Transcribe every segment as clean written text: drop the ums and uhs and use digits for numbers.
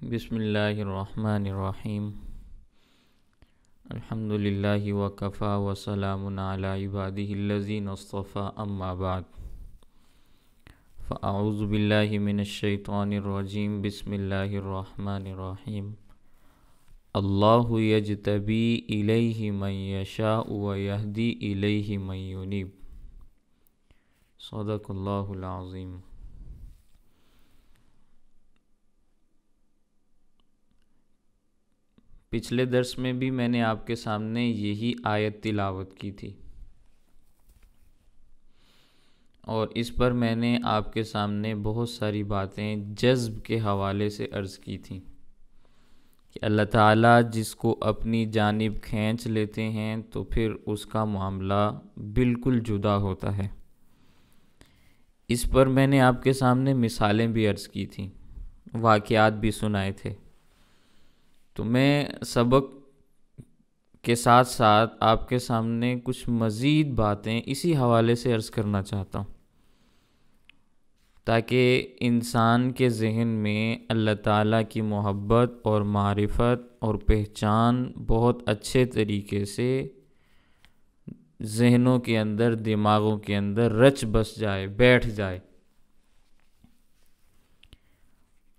بسم اللہ الرحمن الرحیم الحمد للہ وکفا وسلام علی عبادہ الذین اصطفیٰ اما بعد فاعوذ باللہ من الشیطان الرجیم بسم اللہ الرحمن الرحیم اللہ یجتبی الیہ من یشاء ویہدی الیہ من ینیب صدق اللہ العظیم۔ پچھلے درس میں بھی میں نے آپ کے سامنے یہی آیت تلاوت کی تھی اور اس پر میں نے آپ کے سامنے بہت ساری باتیں جذب کے حوالے سے عرض کی تھیں کہ اللہ تعالیٰ جس کو اپنی جانب کھینچ لیتے ہیں تو پھر اس کا معاملہ بالکل جدا ہوتا ہے۔ اس پر میں نے آپ کے سامنے مثالیں بھی عرض کی تھیں، واقعات بھی سنائے تھے۔ تو میں سبق کے ساتھ ساتھ آپ کے سامنے کچھ مزید باتیں اسی حوالے سے عرض کرنا چاہتا ہوں تاکہ انسان کے ذہن میں اللہ تعالیٰ کی محبت اور معرفت اور پہچان بہت اچھے طریقے سے ذہنوں کے اندر، دماغوں کے اندر رچ بس جائے، بیٹھ جائے۔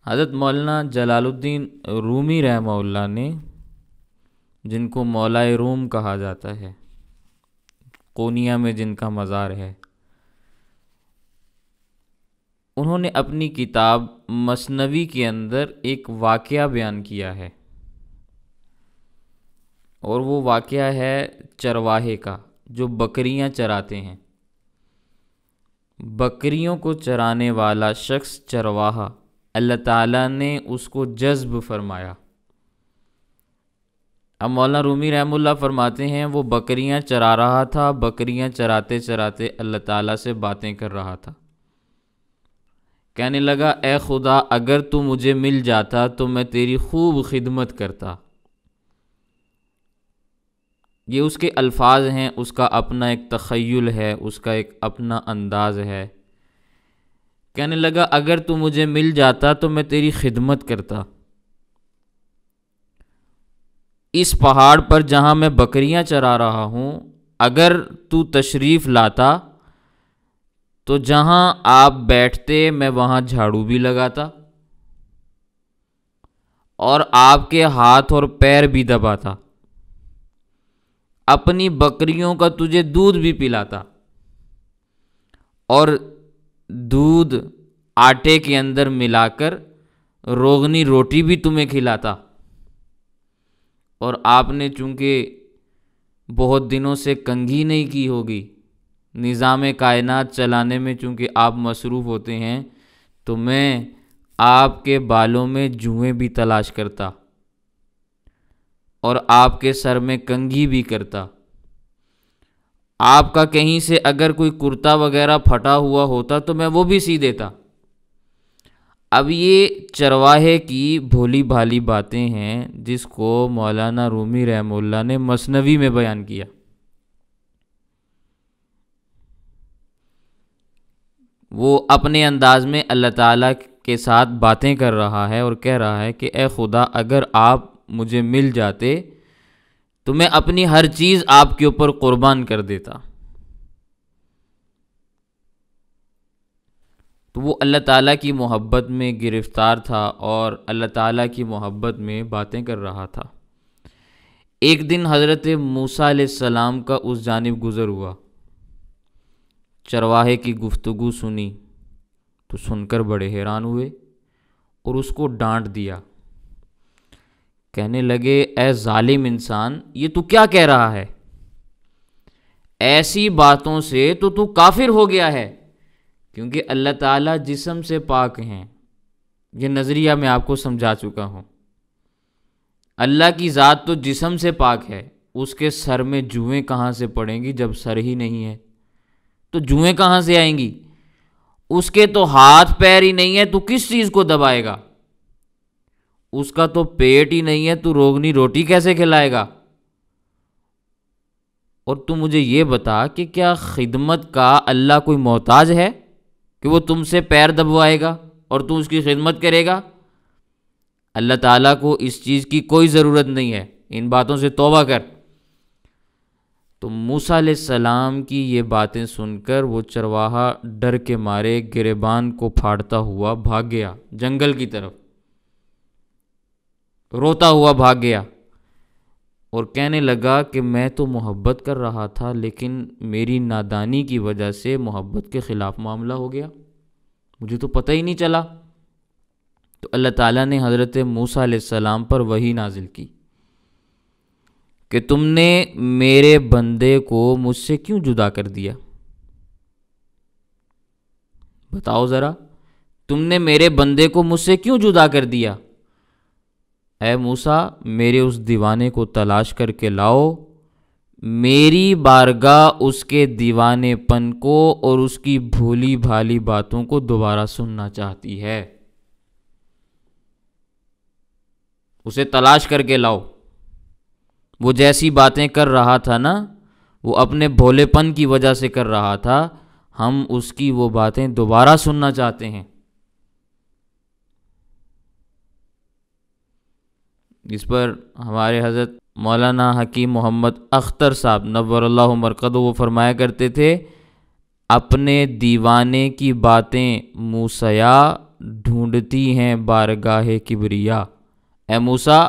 حضرت مولانا جلال الدین رومی رحمہ اللہ نے، جن کو مولائے روم کہا جاتا ہے، قونیہ میں جن کا مزار ہے، انہوں نے اپنی کتاب مثنوی کے اندر ایک واقعہ بیان کیا ہے، اور وہ واقعہ ہے چرواہے کا جو بکریاں چراتے ہیں۔ بکریوں کو چرانے والا شخص چرواہا، اللہ تعالیٰ نے اس کو جذب فرمایا۔ اب مولانا رومی رحمہ اللہ فرماتے ہیں وہ بکریاں چرا رہا تھا، بکریاں چراتے چراتے اللہ تعالیٰ سے باتیں کر رہا تھا، کہنے لگا اے خدا اگر تو مجھے مل جاتا تو میں تیری خوب خدمت کرتا۔ یہ اس کے الفاظ ہیں، اس کا اپنا ایک تخیل ہے، اس کا ایک اپنا انداز ہے۔ کہنے لگا اگر تو مجھے مل جاتا تو میں تیری خدمت کرتا۔ اس پہاڑ پر جہاں میں بکریاں چرا رہا ہوں، اگر تو تشریف لاتا تو جہاں آپ بیٹھتے میں وہاں جھاڑو بھی لگاتا اور آپ کے ہاتھ اور پیر بھی دباتا، اپنی بکریوں کا تجھے دودھ بھی پلاتا اور دودھ آٹے کے اندر ملا کر روغنی روٹی بھی تمہیں کھلاتا۔ اور آپ نے چونکہ بہت دنوں سے کنگھی نہیں کی ہوگی، نظام کائنات چلانے میں چونکہ آپ مصروف ہوتے ہیں، تو میں آپ کے بالوں میں جوئیں بھی تلاش کرتا اور آپ کے سر میں کنگھی بھی کرتا۔ آپ کا کہیں سے اگر کوئی کرتا وغیرہ پھٹا ہوا ہوتا تو میں وہ بھی سی دیتا۔ اب یہ چرواہے کی بھولی بھالی باتیں ہیں جس کو مولانا رومی رحمہ اللہ نے مثنوی میں بیان کیا۔ وہ اپنے انداز میں اللہ تعالیٰ کے ساتھ باتیں کر رہا ہے اور کہہ رہا ہے کہ اے خدا اگر آپ مجھے مل جاتے تو میں اپنی ہر چیز آپ کے اوپر قربان کر دیتا۔ تو وہ اللہ تعالیٰ کی محبت میں گرفتار تھا اور اللہ تعالیٰ کی محبت میں باتیں کر رہا تھا۔ ایک دن حضرت موسیٰ علیہ السلام کا اس جانب گزر ہوا، چرواہے کی گفتگو سنی تو سن کر بڑے حیران ہوئے اور اس کو ڈانٹ دیا۔ کہنے لگے اے ظالم انسان، یہ تو کیا کہہ رہا ہے؟ ایسی باتوں سے تو کافر ہو گیا ہے، کیونکہ اللہ تعالیٰ جسم سے پاک ہیں۔ یہ نظریہ میں آپ کو سمجھا چکا ہوں۔ اللہ کی ذات تو جسم سے پاک ہے، اس کے سر میں جوئیں کہاں سے پڑیں گی جب سر ہی نہیں ہے؟ تو جوئیں کہاں سے آئیں گی؟ اس کے تو ہاتھ پیر ہی نہیں ہے، تو کس چیز کو دبائے گا؟ اس کا تو پیٹ ہی نہیں ہے، تو روغنی روٹی کیسے کھلائے گا؟ اور تو مجھے یہ بتا کہ کیا خدمت کا اللہ کوئی محتاج ہے کہ وہ تم سے پیر دبوائے گا اور تم اس کی خدمت کرے گا؟ اللہ تعالیٰ کو اس چیز کی کوئی ضرورت نہیں ہے، ان باتوں سے توبہ کر۔ تو موسیٰ علیہ السلام کی یہ باتیں سن کر وہ چرواہا ڈر کے مارے گریبان کو پھاڑتا ہوا بھاگ گیا جنگل کی طرف، روتا ہوا بھاگ گیا اور کہنے لگا کہ میں تو محبت کر رہا تھا، لیکن میری نادانی کی وجہ سے محبت کے خلاف معاملہ ہو گیا، مجھے تو پتہ ہی نہیں چلا۔ تو اللہ تعالیٰ نے حضرت موسیٰ علیہ السلام پر وحی نازل کی کہ تم نے میرے بندے کو مجھ سے کیوں جدا کر دیا؟ بتاؤ ذرا، تم نے میرے بندے کو مجھ سے کیوں جدا کر دیا؟ اے موسیٰ، میرے اس دیوانے کو تلاش کر کے لاؤ، میری بارگاہ اس کے دیوانے پن کو اور اس کی بھولی بھالی باتوں کو دوبارہ سننا چاہتی ہے، اسے تلاش کر کے لاؤ۔ وہ جیسی باتیں کر رہا تھا نا، وہ اپنے بھولے پن کی وجہ سے کر رہا تھا، ہم اس کی وہ باتیں دوبارہ سننا چاہتے ہیں۔ اس پر ہمارے حضرت مولانا حکیم محمد اختر صاحب نور اللہ مرقدہ وہ فرمایا کرتے تھے، اپنے دیوانے کی باتیں موسیٰ ڈھونڈتی ہیں بارگاہ کبریا۔ اے موسیٰ،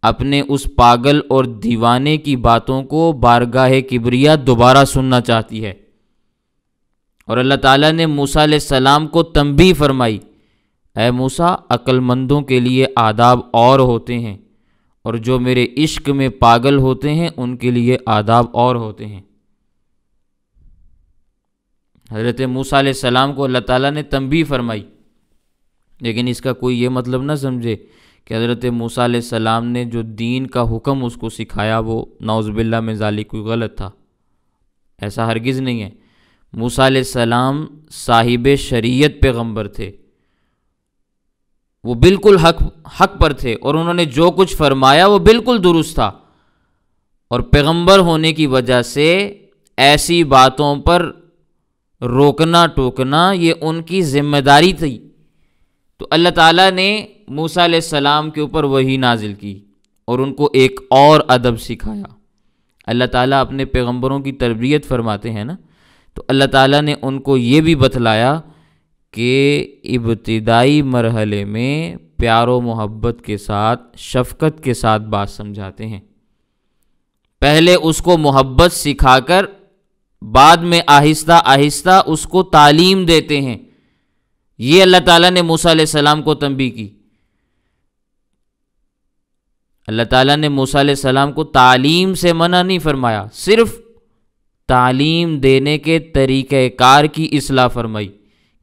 اپنے اس پاگل اور دیوانے کی باتوں کو بارگاہ کبریا دوبارہ سننا چاہتی ہے۔ اور اللہ تعالیٰ نے موسیٰ علیہ السلام کو تنبیہ فرمائی، اے موسیٰ، عقل مندوں کے لیے آداب اور ہوتے ہیں، اور جو میرے عشق میں پاگل ہوتے ہیں ان کے لیے آداب اور ہوتے ہیں۔ حضرت موسیٰ علیہ السلام کو اللہ تعالیٰ نے تنبیہ فرمائی، لیکن اس کا کوئی یہ مطلب نہ سمجھے کہ حضرت موسیٰ علیہ السلام نے جو دین کا حکم اس کو سکھایا وہ نعوذ باللہ میں ذالک کوئی غلط تھا، ایسا ہرگز نہیں ہے۔ موسیٰ علیہ السلام صاحب شریعت پیغمبر تھے، وہ بالکل حق پر تھے، اور انہوں نے جو کچھ فرمایا وہ بالکل درست تھا، اور پیغمبر ہونے کی وجہ سے ایسی باتوں پر روکنا ٹوکنا یہ ان کی ذمہ داری تھی۔ تو اللہ تعالیٰ نے موسیٰ علیہ السلام کے اوپر وحی نازل کی اور ان کو ایک اور ادب سکھایا۔ اللہ تعالیٰ اپنے پیغمبروں کی تربیت فرماتے ہیں نا، تو اللہ تعالیٰ نے ان کو یہ بھی بتلایا کہ ابتدائی مرحلے میں پیار و محبت کے ساتھ، شفقت کے ساتھ بات سمجھاتے ہیں، پہلے اس کو محبت سکھا کر بعد میں آہستہ آہستہ اس کو تعلیم دیتے ہیں۔ یہ اللہ تعالیٰ نے موسیٰ علیہ السلام کو تنبیہ کی۔ اللہ تعالیٰ نے موسیٰ علیہ السلام کو تعلیم سے منع نہیں فرمایا، صرف تعلیم دینے کے طریقہ کار کی اصلاح فرمائی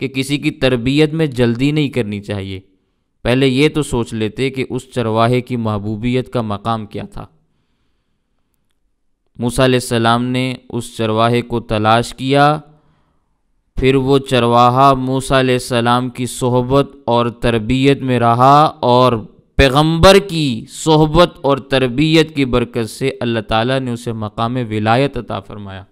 کہ کسی کی تربیت میں جلدی نہیں کرنی چاہیے، پہلے یہ تو سوچ لیتے کہ اس چرواہے کی محبوبیت کا مقام کیا تھا۔ موسیٰ علیہ السلام نے اس چرواہے کو تلاش کیا، پھر وہ چرواہا موسیٰ علیہ السلام کی صحبت اور تربیت میں رہا، اور پیغمبر کی صحبت اور تربیت کی برکت سے اللہ تعالیٰ نے اسے مقام ولایت عطا فرمایا۔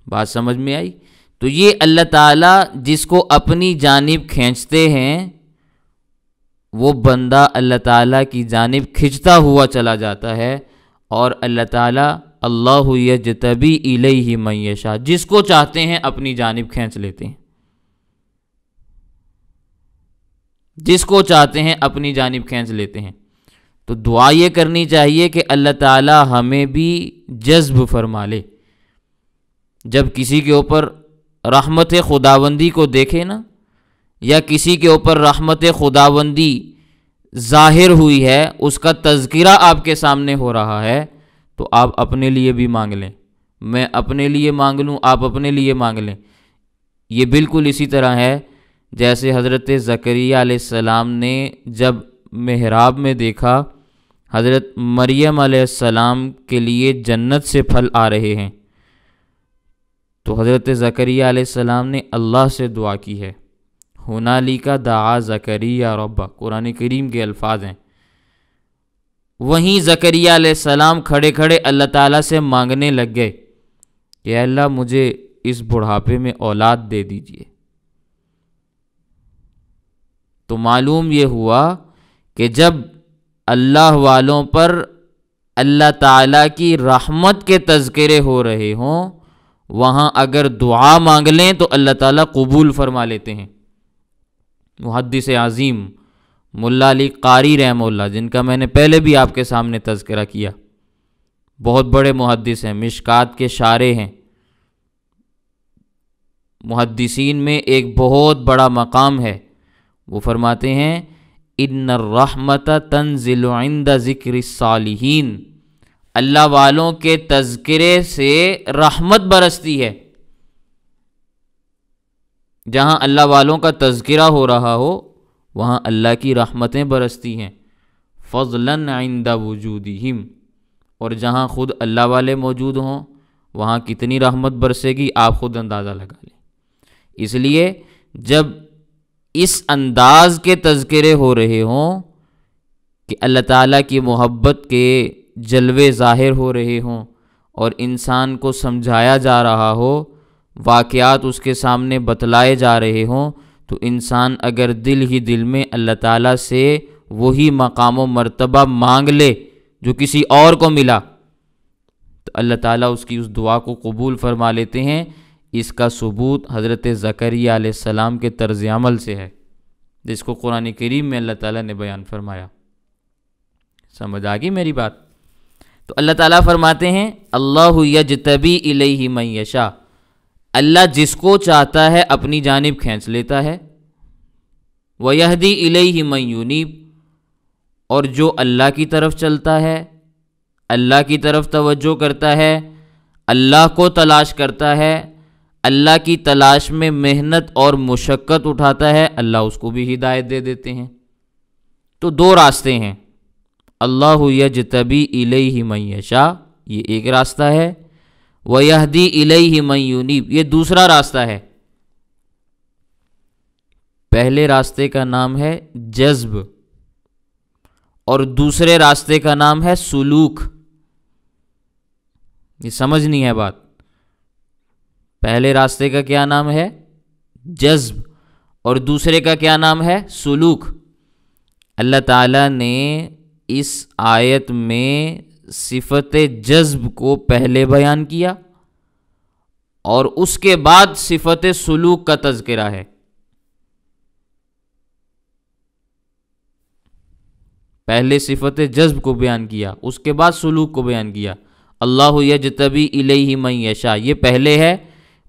بات سمجھ میں آئی؟ تو یہ اللہ تعالیٰ جس کو اپنی جانب کھینچتے ہیں وہ بندہ اللہ تعالیٰ کی جانب کھنچتا ہوا چلا جاتا ہے، اور اللہ تعالیٰ اللہ یجتبی الیہ من یشاء، جس کو چاہتے ہیں اپنی جانب کھینچ لیتے ہیں، جس کو چاہتے ہیں اپنی جانب کھینچ لیتے ہیں۔ تو دعا یہ کرنی چاہیے کہ اللہ تعالیٰ ہمیں بھی جذب فرما لے۔ جب کسی کے اوپر رحمت خداوندی کو دیکھے نا، یا کسی کے اوپر رحمت خداوندی ظاہر ہوئی ہے، اس کا تذکرہ آپ کے سامنے ہو رہا ہے، تو آپ اپنے لیے بھی مانگ لیں، میں اپنے لیے مانگ لوں، آپ اپنے لیے مانگ لیں۔ یہ بالکل اسی طرح ہے جیسے حضرت زکریہ علیہ السلام نے جب محراب میں دیکھا حضرت مریم علیہ السلام کے لیے جنت سے پھل آ رہے ہیں، تو حضرت زکریہ علیہ السلام نے اللہ سے دعا کی ہے، ہنالک دعا زکریہ ربہ، قرآن کریم کے الفاظ ہیں۔ وہیں زکریہ علیہ السلام کھڑے کھڑے اللہ تعالیٰ سے مانگنے لگ گئے کہ اے اللہ مجھے اس بڑھاپے میں اولاد دے دیجئے۔ تو معلوم یہ ہوا کہ جب اللہ والوں پر اللہ تعالیٰ کی رحمت کے تذکرے ہو رہے ہوں، وہاں اگر دعا مانگ لیں تو اللہ تعالیٰ قبول فرما لیتے ہیں۔ محدث عظیم ملا علی قاری رحمہ اللہ، جن کا میں نے پہلے بھی آپ کے سامنے تذکرہ کیا، بہت بڑے محدث ہیں، مشکات کے شارح ہیں، محدثین میں ایک بہت بڑا مقام ہے۔ وہ فرماتے ہیں ان الرحمت تنزل عند ذکر الصالحین، اللہ والوں کے تذکرے سے رحمت برستی ہے۔ جہاں اللہ والوں کا تذکرہ ہو رہا ہو وہاں اللہ کی رحمتیں برستی ہیں، فضلا عند وجودہم، اور جہاں خود اللہ والے موجود ہوں وہاں کتنی رحمت برسے گی آپ خود اندازہ لگا لیں۔ اس لیے جب اس انداز کے تذکرے ہو رہے ہوں کہ اللہ تعالیٰ کی محبت کے جلوے ظاہر ہو رہے ہوں اور انسان کو سمجھایا جا رہا ہو، واقعات اس کے سامنے بتلائے جا رہے ہوں، تو انسان اگر دل ہی دل میں اللہ تعالیٰ سے وہی مقام و مرتبہ مانگ لے جو کسی اور کو ملا تو اللہ تعالیٰ اس کی اس دعا کو قبول فرما لیتے ہیں۔ اس کا ثبوت حضرت زکریا علیہ السلام کے طرز عمل سے ہے، جس کو قرآن کریم میں اللہ تعالیٰ نے بیان فرمایا۔ سمجھ آ گئی میری بات؟ تو اللہ تعالیٰ فرماتے ہیں اللہ یجتبی الیہ من یشاء، اللہ جس کو چاہتا ہے اپنی جانب کھینچ لیتا ہے، ویہدی الیہ من ینیب، اور جو اللہ کی طرف چلتا ہے، اللہ کی طرف توجہ کرتا ہے، اللہ کو تلاش کرتا ہے، اللہ کی تلاش میں محنت اور مشقت اٹھاتا ہے، اللہ اس کو بھی ہدایت دے دیتے ہیں۔ تو دو راستے ہیں، اللہ یجتبی الیہ من یشاء یہ ایک راستہ ہے، ویہدی الیہ من ینیب یہ دوسرا راستہ ہے۔ پہلے راستے کا نام ہے جذب اور دوسرے راستے کا نام ہے سلوک۔ یہ سمجھنی ہے بات۔ پہلے راستے کا کیا نام ہے؟ جذب، اور دوسرے کا کیا نام ہے؟ سلوک۔ اللہ تعالیٰ نے اس آیت میں صفت جذب کو پہلے بیان کیا اور اس کے بعد صفت سلوک کا تذکرہ ہے۔ پہلے صفت جذب کو بیان کیا، اس کے بعد سلوک کو بیان کیا۔ اللہ یجتبی الیہ من یشاء یہ پہلے ہے،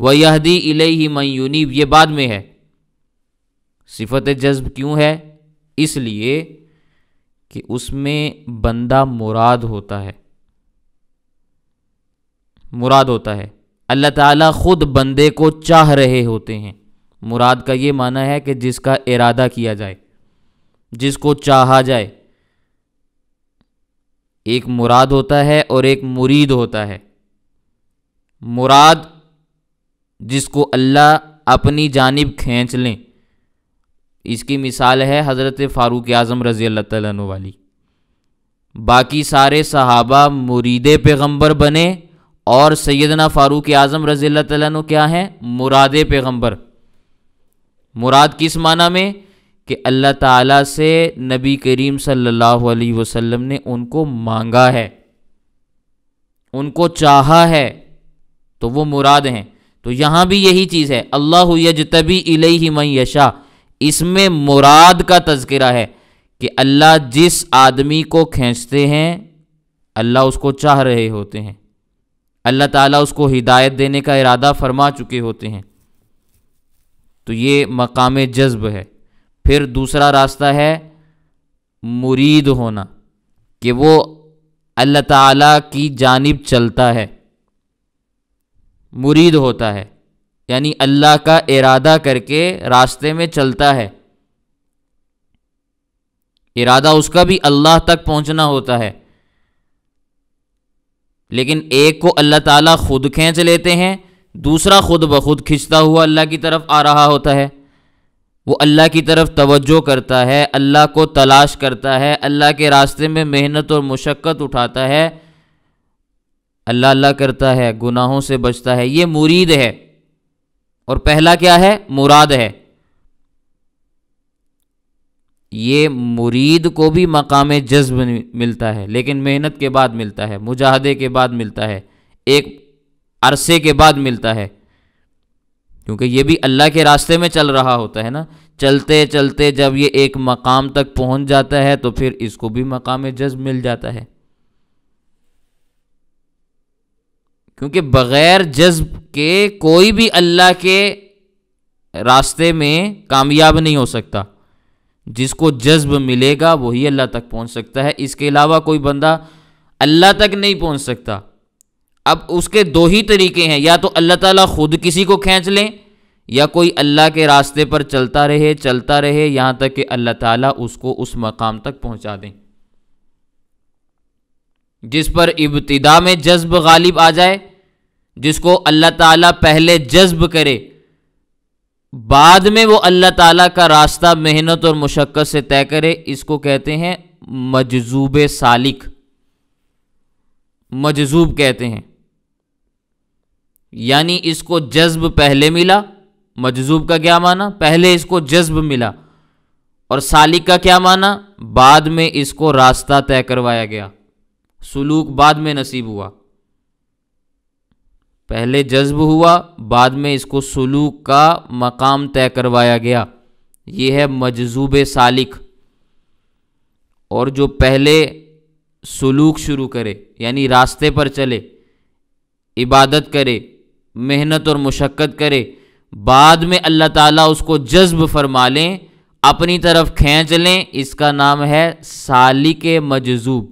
ویہدی الیہ من ینیب یہ بعد میں ہے۔ صفت جذب کیوں ہے؟ اس لیے کہ اس میں بندہ مراد ہوتا ہے، مراد ہوتا ہے۔ اللہ تعالیٰ خود بندے کو چاہ رہے ہوتے ہیں۔ مراد کا یہ معنی ہے کہ جس کا ارادہ کیا جائے، جس کو چاہا جائے۔ ایک مراد ہوتا ہے اور ایک مرید ہوتا ہے۔ مراد جس کو اللہ اپنی جانب کھینچ لیں، اس کی مثال ہے حضرت فاروق اعظم رضی اللہ تعالیٰ عنہ والی۔ باقی سارے صحابہ مرید پیغمبر بنے اور سیدنا فاروق اعظم رضی اللہ تعالیٰ عنہ کیا ہیں؟ مراد پیغمبر۔ مراد کس معنی میں؟ کہ اللہ تعالیٰ سے نبی کریم صلی اللہ علیہ وسلم نے ان کو مانگا ہے، ان کو چاہا ہے، تو وہ مراد ہیں۔ تو یہاں بھی یہی چیز ہے، اللہ یجتبی الیہ من یشاء، اس میں مراد کا تذکرہ ہے کہ اللہ جس آدمی کو کھینچتے ہیں اللہ اس کو چاہ رہے ہوتے ہیں، اللہ تعالیٰ اس کو ہدایت دینے کا ارادہ فرما چکے ہوتے ہیں۔ تو یہ مقام جذب ہے۔ پھر دوسرا راستہ ہے مرید ہونا، کہ وہ اللہ تعالیٰ کی جانب چلتا ہے، مرید ہوتا ہے، یعنی اللہ کا ارادہ کر کے راستے میں چلتا ہے۔ ارادہ اس کا بھی اللہ تک پہنچنا ہوتا ہے، لیکن ایک کو اللہ تعالیٰ خود کھینچ لیتے ہیں، دوسرا خود بخود کھنچتا ہوا اللہ کی طرف آ رہا ہوتا ہے۔ وہ اللہ کی طرف توجہ کرتا ہے، اللہ کو تلاش کرتا ہے، اللہ کے راستے میں محنت اور مشقت اٹھاتا ہے، اللہ اللہ کرتا ہے، گناہوں سے بچتا ہے، یہ مرید ہے۔ اور پہلا کیا ہے؟ مراد ہے۔ یہ مرید کو بھی مقام جذب ملتا ہے، لیکن محنت کے بعد ملتا ہے، مجاہدے کے بعد ملتا ہے، ایک عرصے کے بعد ملتا ہے، کیونکہ یہ بھی اللہ کے راستے میں چل رہا ہوتا ہے نا۔ چلتے چلتے جب یہ ایک مقام تک پہنچ جاتا ہے تو پھر اس کو بھی مقام جذب مل جاتا ہے، کیونکہ بغیر جذب کے کوئی بھی اللہ کے راستے میں کامیاب نہیں ہو سکتا۔ جس کو جذب ملے گا وہی اللہ تک پہنچ سکتا ہے، اس کے علاوہ کوئی بندہ اللہ تک نہیں پہنچ سکتا۔ اب اس کے دو ہی طریقے ہیں، یا تو اللہ تعالیٰ خود کسی کو کھینچ لیں، یا کوئی اللہ کے راستے پر چلتا رہے یہاں تک کہ اللہ تعالیٰ اس کو اس مقام تک پہنچا دیں جس پر ابتدا میں جذب غالب آ جائے، جس کو اللہ تعالیٰ پہلے جذب کرے، بعد میں وہ اللہ تعالیٰ کا راستہ محنت اور مشقت سے طے کرے، اس کو کہتے ہیں مجذوب سالک، مجذوب کہتے ہیں۔ یعنی اس کو جذب پہلے ملا، مجذوب کا کیا معنی؟ پہلے اس کو جذب ملا، اور سالک کا کیا معنی؟ بعد میں اس کو راستہ طے کروایا گیا، سلوک بعد میں نصیب ہوا۔ پہلے جذب ہوا، بعد میں اس کو سلوک کا مقام طے کروایا گیا، یہ ہے مجذوب سالک۔ اور جو پہلے سلوک شروع کرے، یعنی راستے پر چلے، عبادت کرے، محنت اور مشقت کرے، بعد میں اللہ تعالیٰ اس کو جذب فرما لیں، اپنی طرف کھینچ لیں، اس کا نام ہے سالک مجذوب۔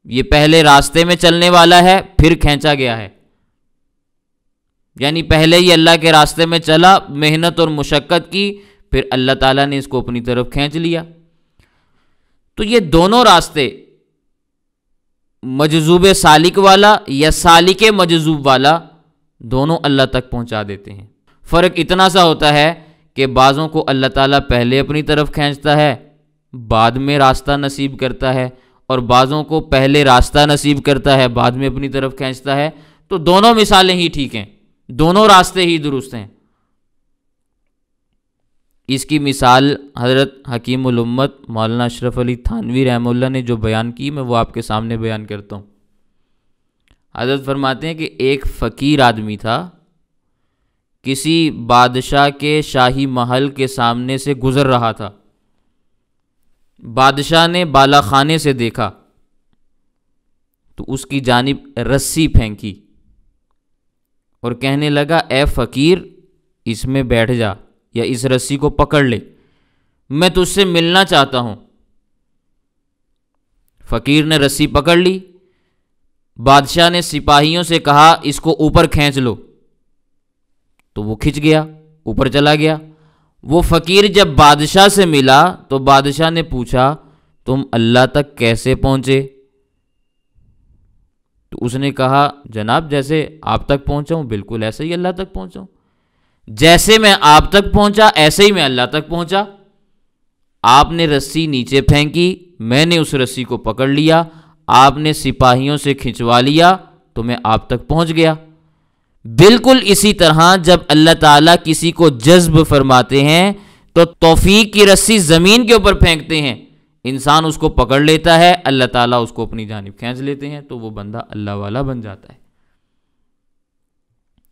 یہ پہلے راستے میں چلنے والا ہے، پھر کھینچا گیا ہے، یعنی پہلے ہی اللہ کے راستے میں چلا، محنت اور مشقت کی، پھر اللہ تعالیٰ نے اس کو اپنی طرف کھینچ لیا۔ تو یہ دونوں راستے، مجذوب سالک والا یا سالک مجذوب والا، دونوں اللہ تک پہنچا دیتے ہیں۔ فرق اتنا سا ہوتا ہے کہ بعضوں کو اللہ تعالیٰ پہلے اپنی طرف کھینچتا ہے، بعد میں راستہ نصیب کرتا ہے، اور بعضوں کو پہلے راستہ نصیب کرتا ہے، بعد میں اپنی طرف کھینچتا ہے۔ تو دونوں مثالیں ہی ٹھیک ہیں، دونوں راستے ہی درست ہیں۔ اس کی مثال حضرت حکیم الامت مولانا اشرف علی تھانوی رحمہ اللہ نے جو بیان کی، میں وہ آپ کے سامنے بیان کرتا ہوں۔ حضرت فرماتے ہیں کہ ایک فقیر آدمی تھا، کسی بادشاہ کے شاہی محل کے سامنے سے گزر رہا تھا۔ بادشاہ نے بالا خانے سے دیکھا تو اس کی جانب رسی پھینکی اور کہنے لگا، اے فقیر، اس میں بیٹھ جا یا اس رسی کو پکڑ لے، میں تجھ سے ملنا چاہتا ہوں۔ فقیر نے رسی پکڑ لی، بادشاہ نے سپاہیوں سے کہا اس کو اوپر کھینچ لو، تو وہ کھنچ گیا، اوپر چلا گیا۔ وہ فقیر جب بادشاہ سے ملا تو بادشاہ نے پوچھا، تم اللہ تک کیسے پہنچے؟ تو اس نے کہا، جناب جیسے آپ تک پہنچا ہوں بالکل ایسے ہی اللہ تک پہنچا ہوں، جیسے میں آپ تک پہنچا ایسے ہی میں اللہ تک پہنچا۔ آپ نے رسی نیچے پھینکی، میں نے اس رسی کو پکڑ لیا، آپ نے سپاہیوں سے کھنچوا لیا تو میں آپ تک پہنچ گیا۔ بالکل اسی طرح جب اللہ تعالیٰ کسی کو جذب فرماتے ہیں تو توفیق کی رسی زمین کے اوپر پھینکتے ہیں، انسان اس کو پکڑ لیتا ہے، اللہ تعالیٰ اس کو اپنی جانب کھینچ لیتے ہیں، تو وہ بندہ اللہ والا بن جاتا ہے۔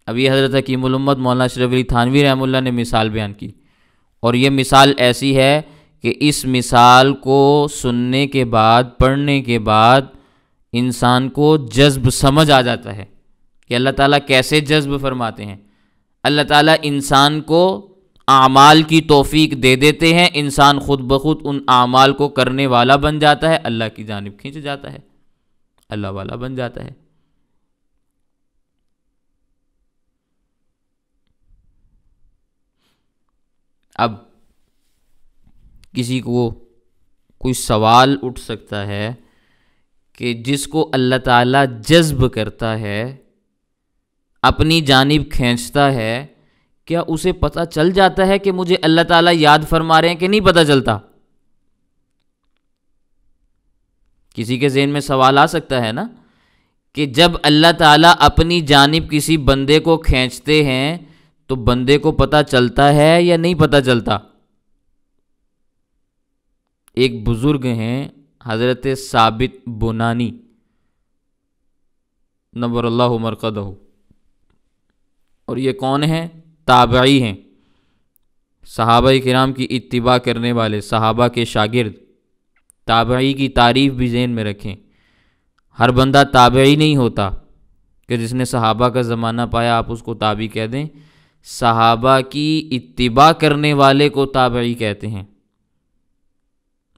اب یہ حضرت حکیم الامت مولانا اشرف علی تھانوی رحمہ اللہ نے مثال بیان کی، اور یہ مثال ایسی ہے کہ اس مثال کو سننے کے بعد، پڑھنے کے بعد انسان کو جذب سمجھ آ جاتا ہے کہ اللہ تعالیٰ کیسے جذب فرماتے ہیں۔ اللہ تعالیٰ انسان کو اعمال کی توفیق دے دیتے ہیں، انسان خود بخود ان اعمال کو کرنے والا بن جاتا ہے، اللہ کی جانب کھینچ جاتا ہے، اللہ والا بن جاتا ہے۔ اب کسی کو کوئی سوال اٹھ سکتا ہے کہ جس کو اللہ تعالیٰ جذب کرتا ہے، اپنی جانب کھینچتا ہے، کیا اسے پتہ چل جاتا ہے کہ مجھے اللہ تعالیٰ یاد فرما رہے ہیں کہ نہیں پتہ چلتا؟ کسی کے ذہن میں سوال آ سکتا ہے نا کہ جب اللہ تعالیٰ اپنی جانب کسی بندے کو کھینچتے ہیں تو بندے کو پتہ چلتا ہے یا نہیں پتہ چلتا؟ ایک بزرگ ہیں حضرت ثابت بنانی نور اللہ مرقدہ، اور یہ کون ہیں؟ تابعی ہیں، صحابہ کرام کی اتباع کرنے والے، صحابہ کے شاگرد۔ تابعی کی تعریف بھی ذہن میں رکھیں، ہر بندہ تابعی نہیں ہوتا کہ جس نے صحابہ کا زمانہ پایا آپ اس کو تابعی کہہ دیں۔ صحابہ کی اتباع کرنے والے کو تابعی کہتے ہیں،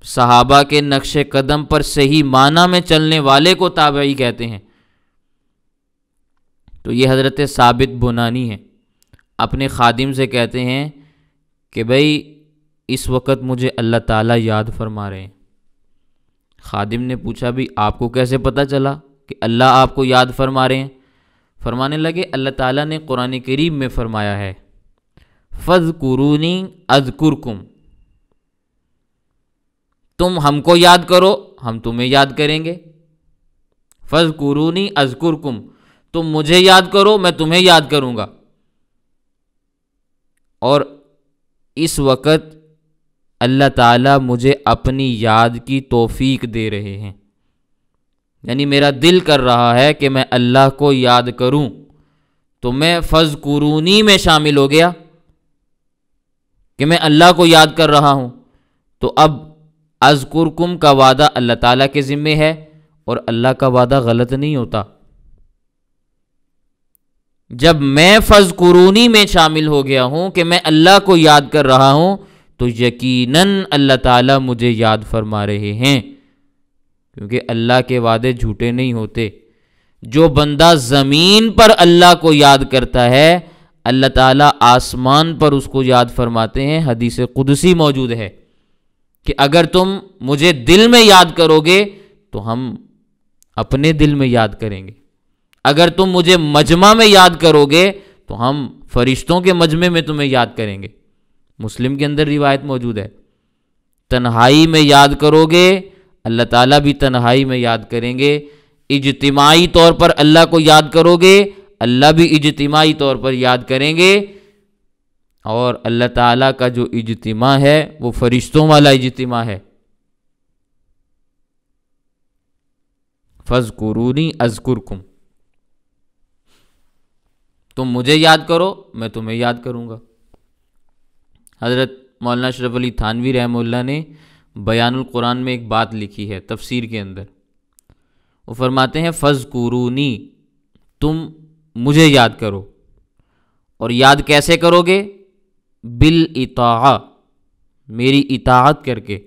صحابہ کے نقش قدم پر صحیح معنی میں چلنے والے کو تابعی کہتے ہیں۔ تو یہ حضرت ثابت بنانی ہیں، اپنے خادم سے کہتے ہیں کہ بھئی اس وقت مجھے اللہ تعالیٰ یاد فرما رہے ہیں۔ خادم نے پوچھا بھی آپ کو کیسے پتہ چلا کہ اللہ آپ کو یاد فرما رہے ہیں؟ فرمانے لگے اللہ تعالیٰ نے قرآن کریم میں فرمایا ہے فَاذْكُرُونِي أَذْكُرْكُمْ، تم ہم کو یاد کرو ہم تمہیں یاد کریں گے۔ فَاذْكُرُونِي أَذْكُرْكُمْ، تم مجھے یاد کرو میں تمہیں یاد کروں گا۔ اور اس وقت اللہ تعالیٰ مجھے اپنی یاد کی توفیق دے رہے ہیں، یعنی میرا دل کر رہا ہے کہ میں اللہ کو یاد کروں، تو میں فَاذْكُرُونِی میں شامل ہو گیا کہ میں اللہ کو یاد کر رہا ہوں۔ تو اب اذکرکم کا وعدہ اللہ تعالیٰ کے ذمے ہے، اور اللہ کا وعدہ غلط نہیں ہوتا۔ جب میں فَاذْكُرُونِی میں شامل ہو گیا ہوں کہ میں اللہ کو یاد کر رہا ہوں، تو یقیناً اللہ تعالیٰ مجھے یاد فرما رہے ہیں، کیونکہ اللہ کے وعدے جھوٹے نہیں ہوتے۔ جو بندہ زمین پر اللہ کو یاد کرتا ہے اللہ تعالیٰ آسمان پر اس کو یاد فرماتے ہیں۔ حدیث قدسی موجود ہے کہ اگر تم مجھے دل میں یاد کرو گے تو ہم اپنے دل میں یاد کریں گے، اگر تم مجھے مجمع میں یاد کرو گے تو ہم فرشتوں کے مجمع میں تمہیں یاد کریں گے۔ مسلم کے اندر روایت موجود ہے، تنہائی میں یاد کرو گے اللہ تعالیٰ بھی تنہائی میں یاد کریں گے، اجتماعی طور پر اللہ کو یاد کرو گے اللہ بھی اجتماعی طور پر یاد کریں گے۔ اور اللہ تعالیٰ کا جو اجتماع ہے وہ فرشتوں والا اجتماع ہے۔ فَاذْكُرُونِی أَذْكُرْكُمْ، تم مجھے یاد کرو میں تمہیں یاد کروں گا۔ حضرت مولانا اشرف علی تھانوی رحمہ اللہ نے بیان القرآن میں ایک بات لکھی ہے تفسیر کے اندر، وہ فرماتے ہیں فَاذْكُرُونِی، تم مجھے یاد کرو، اور یاد کیسے کرو گے؟ بالِاطاعہ، میری اطاعت کر کے۔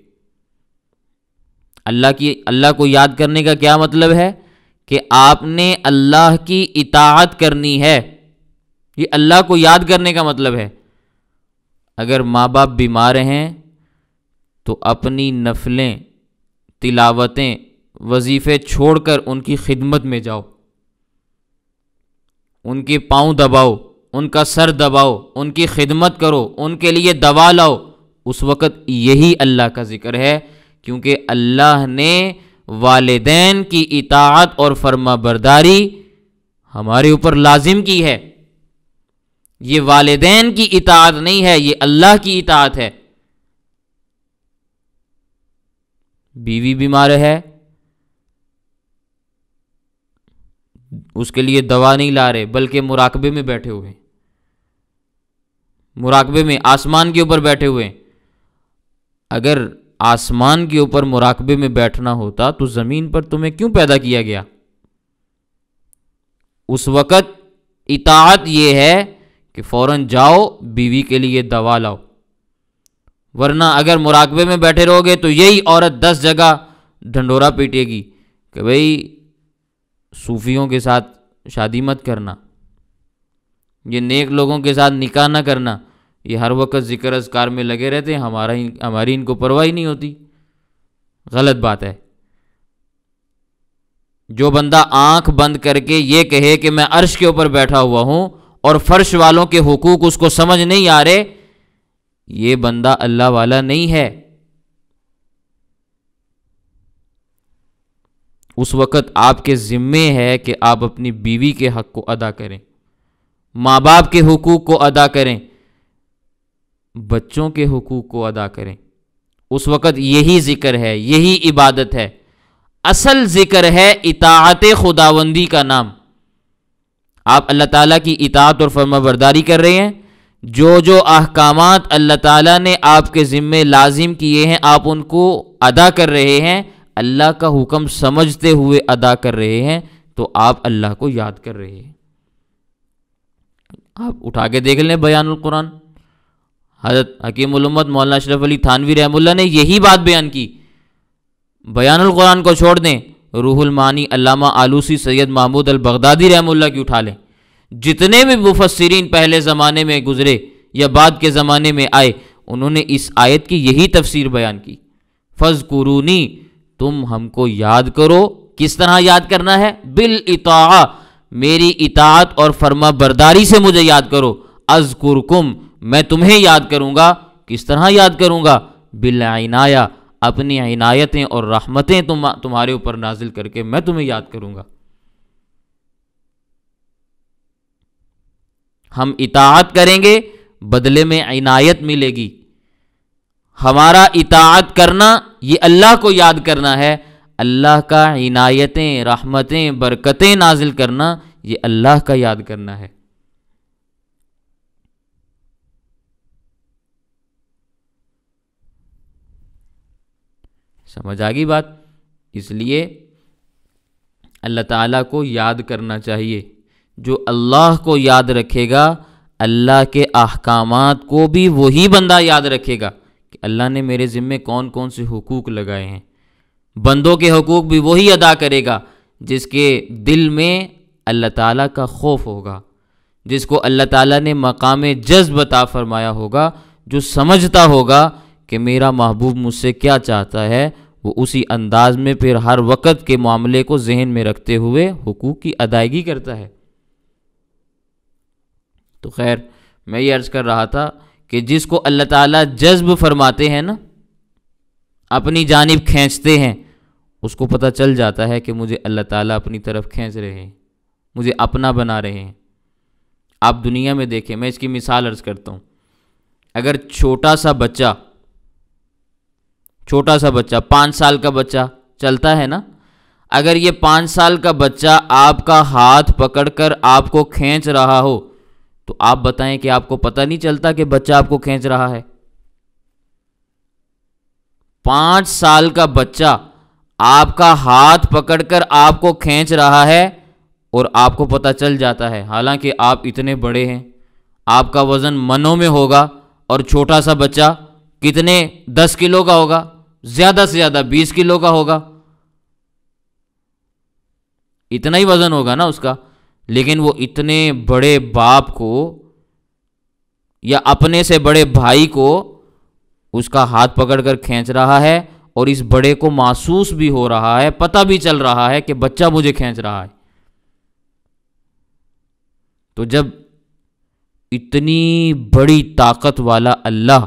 اللہ کو یاد کرنے کا کیا مطلب ہے؟ کہ آپ نے اللہ کی اطاعت کرنی ہے، یہ اللہ کو یاد کرنے کا مطلب ہے۔ اگر ماں باپ بیمار ہیں تو اپنی نفلیں، تلاوتیں، وظیفے چھوڑ کر ان کی خدمت میں جاؤ، ان کے پاؤں دباؤ، ان کا سر دباؤ، ان کی خدمت کرو، ان کے لیے دوا لاؤ۔ اس وقت یہی اللہ کا ذکر ہے، کیونکہ اللہ نے والدین کی اطاعت اور فرما برداری ہمارے اوپر لازم کی ہے۔ یہ والدین کی اطاعت نہیں ہے، یہ اللہ کی اطاعت ہے۔ بیوی بیمار ہے، اس کے لیے دوا نہیں لا رہے بلکہ مراقبے میں بیٹھے ہوئے ہیں، مراقبے میں آسمان کے اوپر بیٹھے ہوئے ہیں۔ اگر آسمان کے اوپر مراقبے میں بیٹھنا ہوتا تو زمین پر تمہیں کیوں پیدا کیا گیا؟ اس وقت اطاعت یہ ہے کہ فوراً جاؤ بیوی کے لیے دوا لاؤ، ورنہ اگر مراقبے میں بیٹھے رہو گے تو یہی عورت 10 جگہ ڈھنڈورا پیٹے گی کہ بھئی صوفیوں کے ساتھ شادی مت کرنا، یہ نیک لوگوں کے ساتھ نکاح نہ کرنا، یہ ہر وقت ذکر اذکار میں لگے رہتے ہیں، ہماری ان کو پرواہ نہیں ہوتی۔ غلط بات ہے۔ جو بندہ آنکھ بند کر کے یہ کہے کہ میں عرش کے اوپر بیٹھا ہوا ہوں اور فرش والوں کے حقوق اس کو سمجھ نہیں آ رہے، یہ بندہ اللہ والا نہیں ہے۔ اس وقت آپ کے ذمے ہے کہ آپ اپنی بیوی کے حق کو ادا کریں، ماں باپ کے حقوق کو ادا کریں، بچوں کے حقوق کو ادا کریں، اس وقت یہی ذکر ہے، یہی عبادت ہے۔ اصل ذکر ہے اطاعت خداوندی کا نام۔ آپ اللہ تعالیٰ کی اطاعت اور فرما برداری کر رہے ہیں، جو جو احکامات اللہ تعالیٰ نے آپ کے ذمے لازم کیے ہیں آپ ان کو ادا کر رہے ہیں، اللہ کا حکم سمجھتے ہوئے ادا کر رہے ہیں، تو آپ اللہ کو یاد کر رہے ہیں۔ آپ اٹھا کے دیکھ لیں بیان القرآن، حضرت حکیم الامت مولانا اشرف علی تھانوی رحمہ اللہ نے یہی بات بیان کی۔ بیان القرآن کو چھوڑ دیں، روح المعانی علامہ آلوسی سید محمود البغدادی رحمہ اللہ کی اٹھا لیں، جتنے بھی مفسرین پہلے زمانے میں گزرے یا بعد کے زمانے میں آئے، انہوں نے اس آیت کی یہی تفسیر بیان کی، فَاذْكُرُونِی، تم ہم کو یاد کرو۔ کس طرح یاد کرنا ہے؟ بالِاطاعہ، میری اطاعت اور فرما برداری سے مجھے یاد کرو۔ اذکرکم، میں تمہیں یاد کروں گا۔ کس طرح یاد کروں گا؟ بالعنایہ، اپنی عنایتیں اور رحمتیں تمہارے اوپر نازل کر کے میں تمہیں یاد کروں گا۔ ہم اطاعت کریں گے، بدلے میں عنایت ملے گی۔ ہمارا اطاعت کرنا یہ اللہ کو یاد کرنا ہے، اللہ کا عنایتیں، رحمتیں، برکتیں نازل کرنا یہ اللہ کا یاد کرنا ہے۔ سمجھ آ گئی بات؟ اس لیے اللہ تعالیٰ کو یاد کرنا چاہیے۔ جو اللہ کو یاد رکھے گا، اللہ کے احکامات کو بھی وہی بندہ یاد رکھے گا کہ اللہ نے میرے ذمے کون کون سے حقوق لگائے ہیں۔ بندوں کے حقوق بھی وہی ادا کرے گا جس کے دل میں اللہ تعالیٰ کا خوف ہوگا، جس کو اللہ تعالیٰ نے مقام جذب عطا فرمایا ہوگا، جو سمجھتا ہوگا کہ میرا محبوب مجھ سے کیا چاہتا ہے، وہ اسی انداز میں پھر ہر وقت کے معاملے کو ذہن میں رکھتے ہوئے حقوق کی ادائیگی کرتا ہے۔ تو خیر، میں یہ عرض کر رہا تھا کہ جس کو اللہ تعالیٰ جذب فرماتے ہیں نا، اپنی جانب کھینچتے ہیں، اس کو پتہ چل جاتا ہے کہ مجھے اللہ تعالیٰ اپنی طرف کھینچ رہے ہیں، مجھے اپنا بنا رہے ہیں۔ آپ دنیا میں دیکھیں، میں اس کی مثال عرض کرتا ہوں۔ اگر چھوٹا سا بچہ 5 سال کا بچہ چلتا ہے نا، اگر یہ 5 سال کا بچہ آپ کا ہاتھ پکڑ کر آپ کو کھینچ رہا ہو، تو آپ بتائیں کہ آپ کو پتہ نہیں چلتا کہ بچہ آپ کو کھینچ رہا ہے؟ 5 سال کا بچہ آپ کا ہاتھ پکڑ کر آپ کو کھینچ رہا ہے اور آپ کو پتہ چل جاتا ہے، حالانکہ آپ اتنے بڑے ہیں، آپ کا وزن منوں میں ہوگا، اور چھوٹا سا بچہ کتنے 10 کلو کا ہوگا، زیادہ سے زیادہ 20 کلو کا ہوگا، اتنا ہی وزن ہوگا نا اس کا، لیکن وہ اتنے بڑے باپ کو یا اپنے سے بڑے بھائی کو اس کا ہاتھ پکڑ کر کھینچ رہا ہے، اور اس بڑے کو محسوس بھی ہو رہا ہے، پتہ بھی چل رہا ہے کہ بچہ مجھے کھینچ رہا ہے۔ تو جب اتنی بڑی طاقت والا اللہ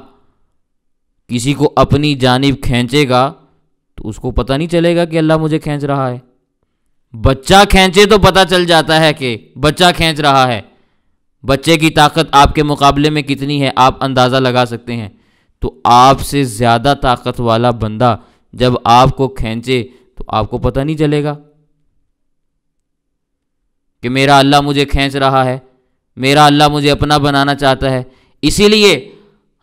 کسی کو اپنی جانب کھینچے گا تو اس کو پتہ نہیں چلے گا کہ اللہ مجھے کھینچ رہا ہے؟ بچہ کھینچے تو پتہ چل جاتا ہے کہ بچہ کھینچ رہا ہے۔ بچے کی طاقت آپ کے مقابلے میں کتنی ہے آپ اندازہ لگا سکتے ہیں۔ تو آپ سے زیادہ طاقت والا بندہ جب آپ کو کھینچے تو آپ کو پتہ نہیں چلے گا کہ میرا اللہ مجھے کھینچ رہا ہے، میرا اللہ مجھے اپنا بنانا چاہتا ہے۔ اسی لیے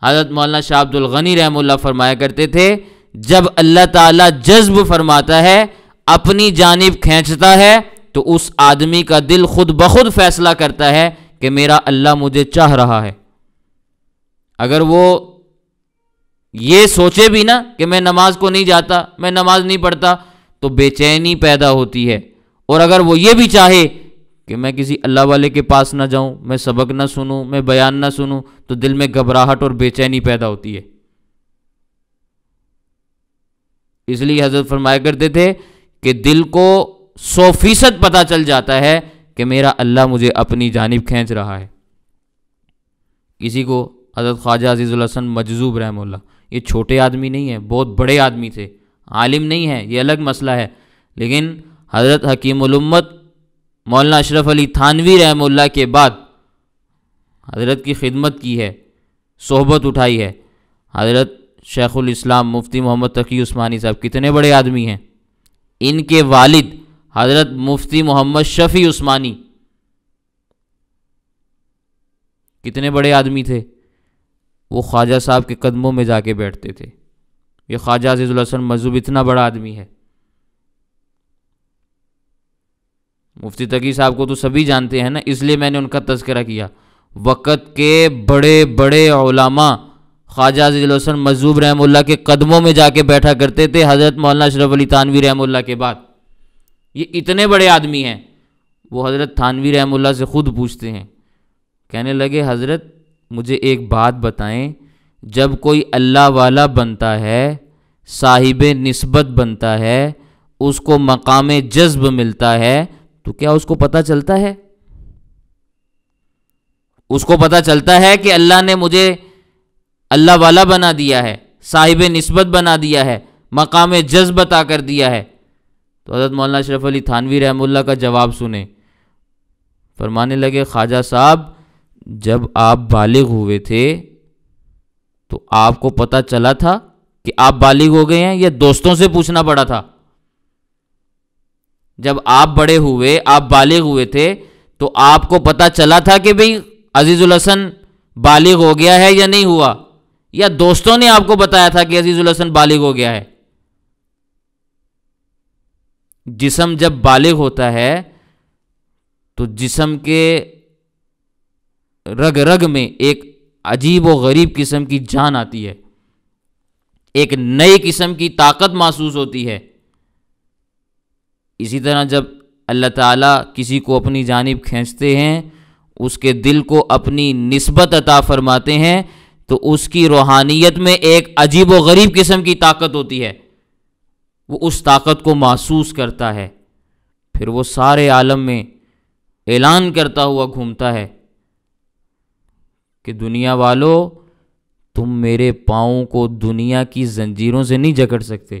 حضرت مولانا شاہ عبد الغنی رحمہ اللہ فرمایا کرتے تھے، جب اللہ تعالیٰ جذب فرماتا ہے، اپنی جانب کھینچتا ہے، تو اس آدمی کا دل خود بخود فیصلہ کرتا ہے کہ میرا اللہ مجھے چاہ رہا ہے۔ اگر وہ یہ سوچے بھی نا کہ میں نماز کو نہیں جاتا، میں نماز نہیں پڑھتا، تو بے چینی پیدا ہوتی ہے۔ اور اگر وہ یہ بھی چاہے کہ میں کسی اللہ والے کے پاس نہ جاؤں، میں سبق نہ سنوں، میں بیان نہ سنوں، تو دل میں گھبراہٹ اور بے چینی پیدا ہوتی ہے۔ اس لیے حضرت فرمایا کرتے تھے کہ دل کو 100% پتہ چل جاتا ہے کہ میرا اللہ مجھے اپنی جانب کھینچ رہا ہے۔ کسی کو حضرت خواجہ عزیز الحسن مجذوب رحمہ اللہ، یہ چھوٹے آدمی نہیں ہیں، بہت بڑے آدمی تھے، عالم نہیں ہے، یہ الگ مسئلہ ہے، لیکن حضرت حکیم الامت مولانا اشرف علی تھانوی رحمہ اللہ کے بعد حضرت کی خدمت کی ہے، صحبت اٹھائی ہے۔ حضرت شیخ الاسلام مفتی محمد تقی عثمانی صاحب کتنے بڑے آدمی ہیں، ان کے والد حضرت مفتی محمد شفیع عثمانی کتنے بڑے آدمی تھے، وہ خواجہ صاحب کے قدموں میں جا کے بیٹھتے تھے۔ یہ خواجہ عزیز الحسن مجذوب اتنا بڑا آدمی ہے۔ مفتی تقی صاحب کو تو سبھی جانتے ہیں نا، اس لیے میں نے ان کا تذکرہ کیا۔ وقت کے بڑے بڑے علماء خواجہ عزیز الحسن مجذوب رحمہ اللہ کے قدموں میں جا کے بیٹھا کرتے تھے، حضرت مولانا اشرف علی تھانوی رحمہ اللہ کے بعد۔ یہ اتنے بڑے آدمی ہیں، وہ حضرت تھانوی رحمہ اللہ سے خود پوچھتے ہیں، کہنے لگے حضرت مجھے ایک بات بتائیں، جب کوئی اللہ والا بنتا ہے، صاحب نسبت بنتا ہے، اس کو مقام جذب ملتا ہے، تو کیا اس کو پتہ چلتا ہے؟ اس کو پتہ چلتا ہے کہ اللہ نے مجھے اللہ والا بنا دیا ہے، صاحب نسبت بنا دیا ہے، مقام جذب عطا کر دیا ہے؟ تو حضرت مولانا اشرف علی تھانوی رحمہ اللہ کا جواب سنیں، فرمانے لگے خواجہ صاحب جب آپ بالغ ہوئے تھے تو آپ کو پتہ چلا تھا کہ آپ بالغ ہو گئے ہیں، یا دوستوں سے پوچھنا پڑا تھا؟ جب آپ بڑے ہوئے، آپ بالغ ہوئے تھے، تو آپ کو پتہ چلا تھا کہ بھئی عزیز الحسن بالغ ہو گیا ہے یا نہیں ہوا، یا دوستوں نے آپ کو بتایا تھا کہ عزیز الحسن بالغ ہو گیا ہے؟ جسم جب بالغ ہوتا ہے تو جسم کے رگ رگ میں ایک عجیب و غریب قسم کی جان آتی ہے، ایک نئی قسم کی طاقت محسوس ہوتی ہے۔ اسی طرح جب اللہ تعالیٰ کسی کو اپنی جانب کھینچتے ہیں، اس کے دل کو اپنی نسبت عطا فرماتے ہیں، تو اس کی روحانیت میں ایک عجیب و غریب قسم کی طاقت ہوتی ہے، وہ اس طاقت کو محسوس کرتا ہے، پھر وہ سارے عالم میں اعلان کرتا ہوا گھومتا ہے کہ دنیا والو تم میرے پاؤں کو دنیا کی زنجیروں سے نہیں جکڑ سکتے،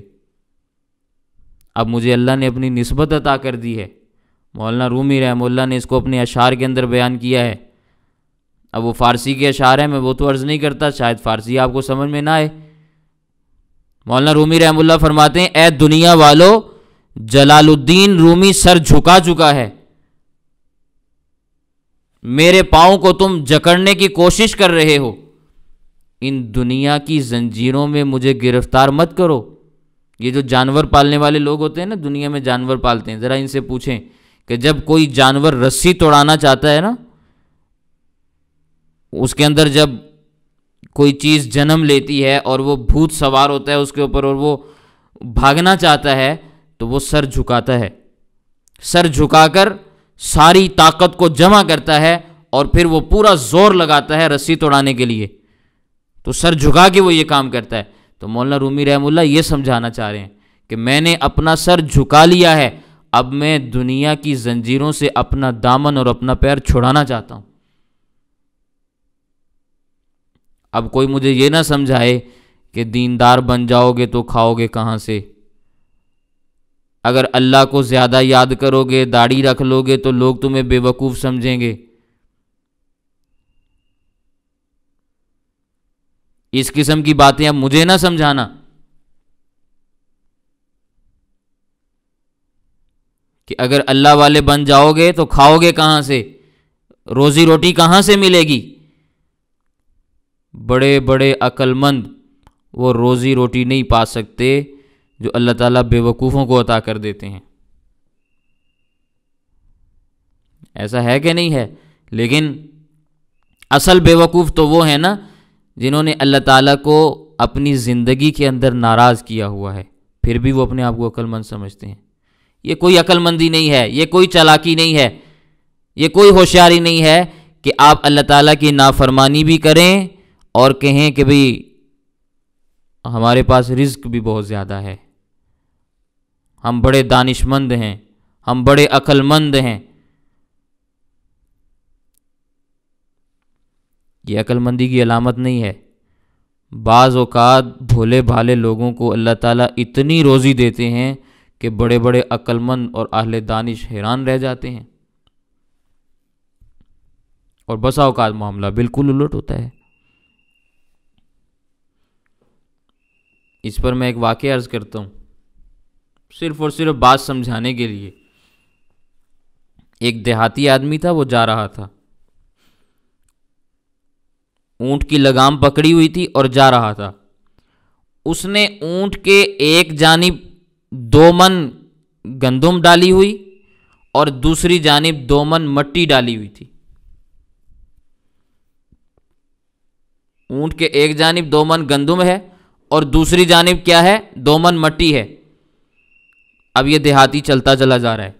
اب مجھے اللہ نے اپنی نسبت عطا کر دی ہے۔ مولانا رومی رحمہ اللہ نے اس کو اپنے اشعار کے اندر بیان کیا ہے۔ اب وہ فارسی کے اشعار ہیں، میں وہ تو عرض نہیں کرتا، شاید فارسی آپ کو سمجھ میں نہ آئے۔ مولانا رومی رحمہ اللہ فرماتے ہیں، اے دنیا والو جلال الدین رومی سر جھکا چکا ہے، میرے پاؤں کو تم جکڑنے کی کوشش کر رہے ہو، ان دنیا کی زنجیروں میں مجھے گرفتار مت کرو۔ یہ جو جانور پالنے والے لوگ ہوتے ہیں نا، دنیا میں جانور پالتے ہیں، ذرا ان سے پوچھیں کہ جب کوئی جانور رسی توڑانا چاہتا ہے نا، اس کے اندر جب کوئی چیز جنم لیتی ہے اور وہ بھوت سوار ہوتا ہے اس کے اوپر اور وہ بھاگنا چاہتا ہے، تو وہ سر جھکاتا ہے، سر جھکا کر ساری طاقت کو جمع کرتا ہے اور پھر وہ پورا زور لگاتا ہے رسی توڑانے کے لیے، تو سر جھکا کے وہ یہ کام کرتا ہے۔ تو مولانا رومی رحمہ اللہ یہ سمجھانا چاہ رہے ہیں کہ میں نے اپنا سر جھکا لیا ہے، اب میں دنیا کی زنجیروں سے اپنا دامن اور اپنا پیر چھڑانا چاہتا ہوں۔ اب کوئی مجھے یہ نہ سمجھائے کہ دیندار بن جاؤ گے تو کھاؤ گے کہاں سے، اگر اللہ کو زیادہ یاد کرو گے، داڑھی رکھ لو گے تو لوگ تمہیں بے وقوف سمجھیں گے۔ اس قسم کی باتیں اب مجھے نہ سمجھانا کہ اگر اللہ والے بن جاؤ گے تو کھاؤ گے کہاں سے، روزی روٹی کہاں سے ملے گی۔ بڑے بڑے عقل مند وہ روزی روٹی نہیں پا سکتے جو اللہ تعالیٰ بے وقوفوں کو عطا کر دیتے ہیں۔ ایسا ہے کہ نہیں ہے؟ لیکن اصل بے وقوف تو وہ ہیں نا جنہوں نے اللہ تعالیٰ کو اپنی زندگی کے اندر ناراض کیا ہوا ہے، پھر بھی وہ اپنے آپ کو عقل مند سمجھتے ہیں۔ یہ کوئی عقل مندی نہیں ہے، یہ کوئی چالاکی نہیں ہے، یہ کوئی ہوشیاری نہیں ہے کہ آپ اللہ تعالیٰ کی نافرمانی بھی کریں اور کہیں کہ بھئی ہمارے پاس رزق بھی بہت زیادہ ہے، ہم بڑے دانش مند ہیں، ہم بڑے عقل مند ہیں۔ یہ عقل مندی کی علامت نہیں ہے۔ بعض اوقات بھولے بھالے لوگوں کو اللہ تعالیٰ اتنی روزی دیتے ہیں کہ بڑے بڑے عقل مند اور اہل دانش حیران رہ جاتے ہیں۔ اور بسا اوقات معاملہ بالکل الٹ ہوتا ہے۔ اس پر میں ایک واقعہ عرض کرتا ہوں صرف اور صرف بات سمجھانے کے لیے۔ ایک دیہاتی آدمی تھا، وہ جا رہا تھا، اونٹ کی لگام پکڑی ہوئی تھی اور جا رہا تھا۔ اس نے اونٹ کے ایک جانب 2 من گندم ڈالی ہوئی اور دوسری جانب 2 من مٹی ڈالی ہوئی تھی۔ اونٹ کے ایک جانب 2 من گندم ہے اور دوسری جانب کیا ہے؟ 2 من مٹی ہے۔ اب یہ دیہاتی چلتا چلا جا رہا ہے۔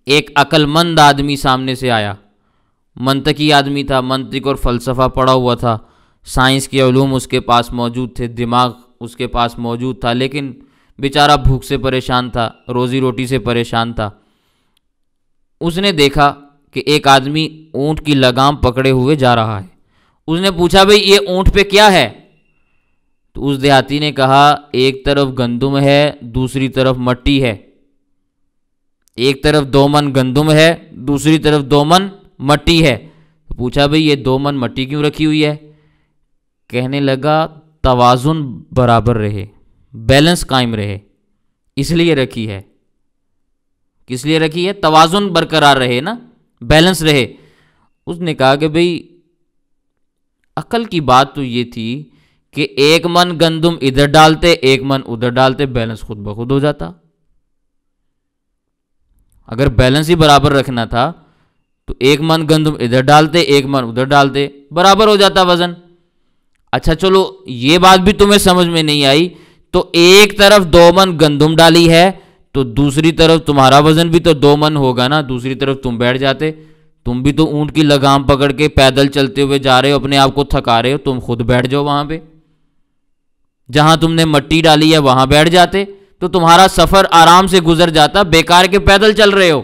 ایک عقل مند آدمی سامنے سے آیا، منطقی آدمی تھا، منطق اور فلسفہ پڑھا ہوا تھا، سائنس کے علوم اس کے پاس موجود تھے، دماغ اس کے پاس موجود تھا، لیکن بیچارہ بھوک سے پریشان تھا، روزی روٹی سے پریشان تھا۔ اس نے دیکھا کہ ایک آدمی اونٹ کی لگام پکڑے ہوئے جا رہا ہے۔ اس نے پوچھا بھئی یہ اونٹ پہ کیا ہے؟ تو اس دیہاتی نے کہا ایک طرف گندم ہے، دوسری طرف مٹی ہے۔ ایک طرف 2 من گندم ہے، دوسری طرف 2 من مٹی ہے۔ پوچھا بھئی یہ 2 من مٹی کیوں رکھی ہوئی ہے؟ کہنے لگا توازن برابر رہے، بیلنس قائم رہے، اس لیے رکھی ہے۔ کس لیے رکھی ہے؟ توازن برقرار رہے نا، بیلنس رہے۔ اس نے کہا کہ بھئی عقل کی بات تو یہ تھی کہ 1 من گندم ادھر ڈالتے 1 من ادھر ڈالتے، بیلنس خود بخود ہو جاتا۔ اگر بیلنس ہی برابر رکھنا تھا تو 1 من گندم ادھر ڈالتے 1 من ادھر ڈالتے، برابر ہو جاتا وزن۔ اچھا چلو یہ بات بھی تمہیں سمجھ میں نہیں آئی، تو ایک طرف 2 من گندم ڈالی ہے تو دوسری طرف تمہارا وزن بھی تو 2 من ہوگا نا، دوسری طرف تم بیٹھ جاتے۔ تم بھی تو اونٹ کی لگام پکڑ کے پیدل چلتے ہوئے جا رہے ہو، اپنے آپ کو تھکا رہے ہو، تم خود بیٹھ جاؤ وہاں پہ، جہاں تم نے مٹی ڈالی ہے وہاں بیٹھ جاتے تو تمہارا سفر آرام سے گزر جاتا، بیکار کے پیدل چل رہے ہو۔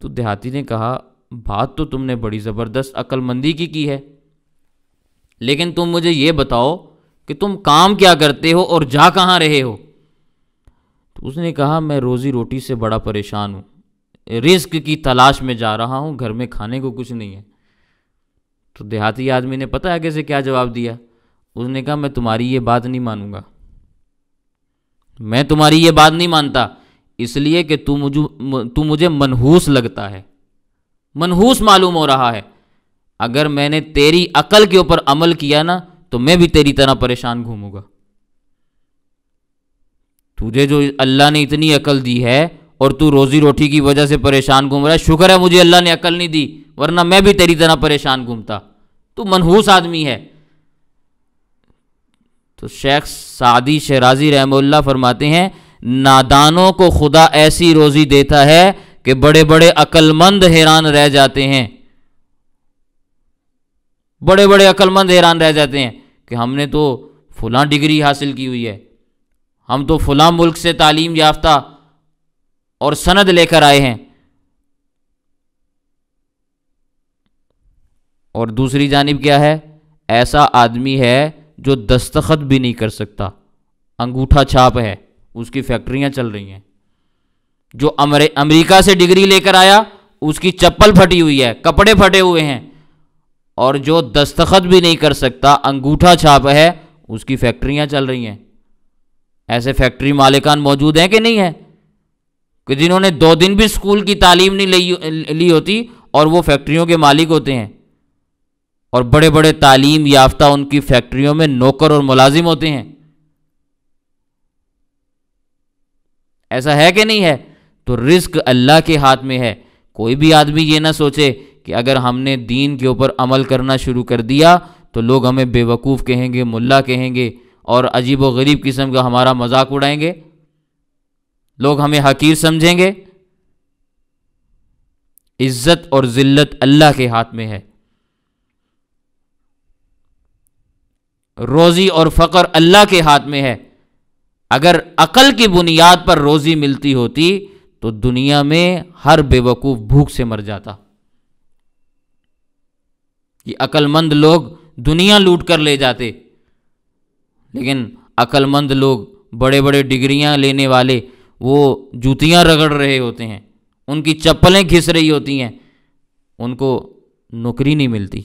تو دیہاتی نے کہا بات تو تم نے بڑی زبردست عقل مندی کی ہے، لیکن تم مجھے یہ بتاؤ کہ تم کام کیا کرتے ہو اور جا کہاں رہے ہو؟ تو اس نے کہا میں روزی روٹی سے بڑا پریشان ہوں، رزق کی تلاش میں جا رہا ہوں، گھر میں کھانے کو کچھ نہیں ہے۔ تو دیہاتی آدمی نے پتہ ہے کیسے کیا جواب دیا؟ اس نے کہا میں تمہاری یہ بات نہیں مانوں گا، میں تمہاری یہ بات نہیں مانتا، اس لیے کہ تو مجھے منحوس لگتا ہے، منحوس معلوم ہو رہا ہے۔ اگر میں نے تیری عقل کے اوپر عمل کیا نا تو میں بھی تیری طرح پریشان گھوموں گا۔ تجھے جو اللہ نے اتنی عقل دی ہے اور تو روزی روٹی کی وجہ سے پریشان گھوم رہا ہے، شکر ہے مجھے اللہ نے عقل نہیں دی، ورنہ میں بھی تیری طرح پریشان گھومتا۔ تو منحوس آدمی ہے۔ تو شیخ سعدی شیرازی رحمہ اللہ فرماتے ہیں نادانوں کو خدا ایسی روزی دیتا ہے کہ بڑے بڑے عقل مند حیران رہ جاتے ہیں، بڑے بڑے عقل مند حیران رہ جاتے ہیں کہ ہم نے تو فلاں ڈگری حاصل کی ہوئی ہے، ہم تو فلاں ملک سے تعلیم یافتہ اور سند لے کر آئے ہیں، اور دوسری جانب کیا ہے؟ ایسا آدمی ہے جو دستخط بھی نہیں کر سکتا، انگوٹھا چھاپ ہے، اس کی فیکٹریاں چل رہی ہیں۔ جو امریکہ سے ڈگری لے کر آیا اس کی چپل پھٹی ہوئی ہے، کپڑے پھٹے ہوئے ہیں، اور جو دستخط بھی نہیں کر سکتا، انگوٹھا چھاپ ہے، اس کی فیکٹریاں چل رہی ہیں۔ ایسے فیکٹری مالکان موجود ہیں کہ نہیں ہیں کہ جنہوں نے 2 دن بھی اسکول کی تعلیم نہیں لی ہوتی اور وہ فیکٹریوں کے مالک ہوتے ہیں، اور بڑے بڑے تعلیم یافتہ ان کی فیکٹریوں میں نوکر اور ملازم ہوتے ہیں۔ ایسا ہے کہ نہیں ہے؟ تو رزق اللہ کے ہاتھ میں ہے۔ کوئی بھی آدمی یہ نہ سوچے کہ اگر ہم نے دین کے اوپر عمل کرنا شروع کر دیا تو لوگ ہمیں بے وقوف کہیں گے، ملا کہیں گے، اور عجیب و غریب قسم کا ہمارا مذاق اڑائیں گے، لوگ ہمیں حقیر سمجھیں گے۔ عزت اور ذلت اللہ کے ہاتھ میں ہے، روزی اور فقر اللہ کے ہاتھ میں ہے۔ اگر عقل کی بنیاد پر روزی ملتی ہوتی تو دنیا میں ہر بے وقوف بھوک سے مر جاتا۔ یہ عقل مند لوگ دنیا لوٹ کر لے جاتے، لیکن عقل مند لوگ بڑے بڑے ڈگریاں لینے والے وہ جوتیاں رگڑ رہے ہوتے ہیں، ان کی چپلیں گھس رہی ہوتی ہیں، ان کو نوکری نہیں ملتی،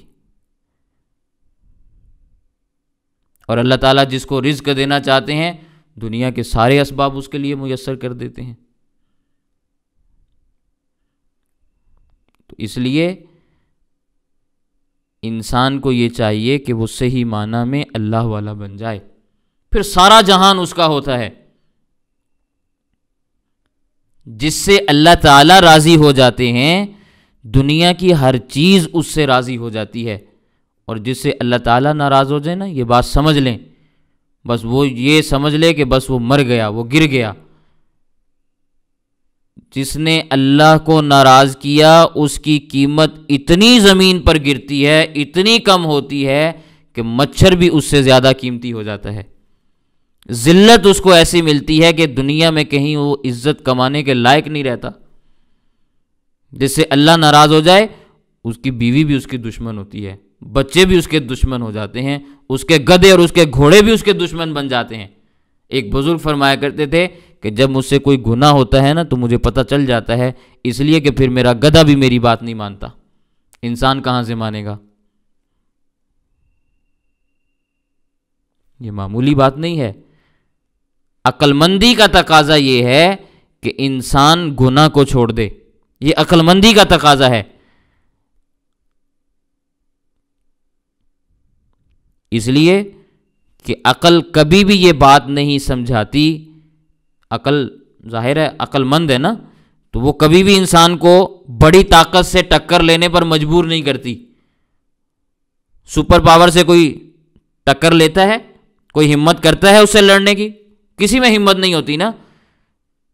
اور اللہ تعالیٰ جس کو رزق دینا چاہتے ہیں دنیا کے سارے اسباب اس کے لیے میسر کر دیتے ہیں۔ تو اس لیے انسان کو یہ چاہیے کہ وہ صحیح معنی میں اللہ والا بن جائے، پھر سارا جہان اس کا ہوتا ہے۔ جس سے اللہ تعالیٰ راضی ہو جاتے ہیں دنیا کی ہر چیز اس سے راضی ہو جاتی ہے، اور جس سے اللہ تعالیٰ ناراض ہو جائے نا، یہ بات سمجھ لیں، بس وہ یہ سمجھ لے کہ بس وہ مر گیا، وہ گر گیا۔ جس نے اللہ کو ناراض کیا اس کی قیمت اتنی زمین پر گرتی ہے، اتنی کم ہوتی ہے کہ مچھر بھی اس سے زیادہ قیمتی ہو جاتا ہے۔ ذلت اس کو ایسی ملتی ہے کہ دنیا میں کہیں وہ عزت کمانے کے لائق نہیں رہتا۔ جس سے اللہ ناراض ہو جائے اس کی بیوی بھی اس کی دشمن ہوتی ہے، بچے بھی اس کے دشمن ہو جاتے ہیں، اس کے گدھے اور اس کے گھوڑے بھی اس کے دشمن بن جاتے ہیں۔ ایک بزرگ فرمایا کرتے تھے کہ جب مجھ سے کوئی گناہ ہوتا ہے نا تو مجھے پتہ چل جاتا ہے، اس لیے کہ پھر میرا گدھا بھی میری بات نہیں مانتا، انسان کہاں سے مانے گا؟ یہ معمولی بات نہیں ہے۔ عقل مندی کا تقاضا یہ ہے کہ انسان گناہ کو چھوڑ دے، یہ عقل مندی کا تقاضا ہے۔ اس لیے کہ عقل کبھی بھی یہ بات نہیں سمجھاتی، عقل ظاہر ہے عقل مند ہے نا، تو وہ کبھی بھی انسان کو بڑی طاقت سے ٹکر لینے پر مجبور نہیں کرتی۔ سپر پاور سے کوئی ٹکر لیتا ہے، کوئی ہمت کرتا ہے اس سے لڑنے کی؟ کسی میں ہمت نہیں ہوتی نا۔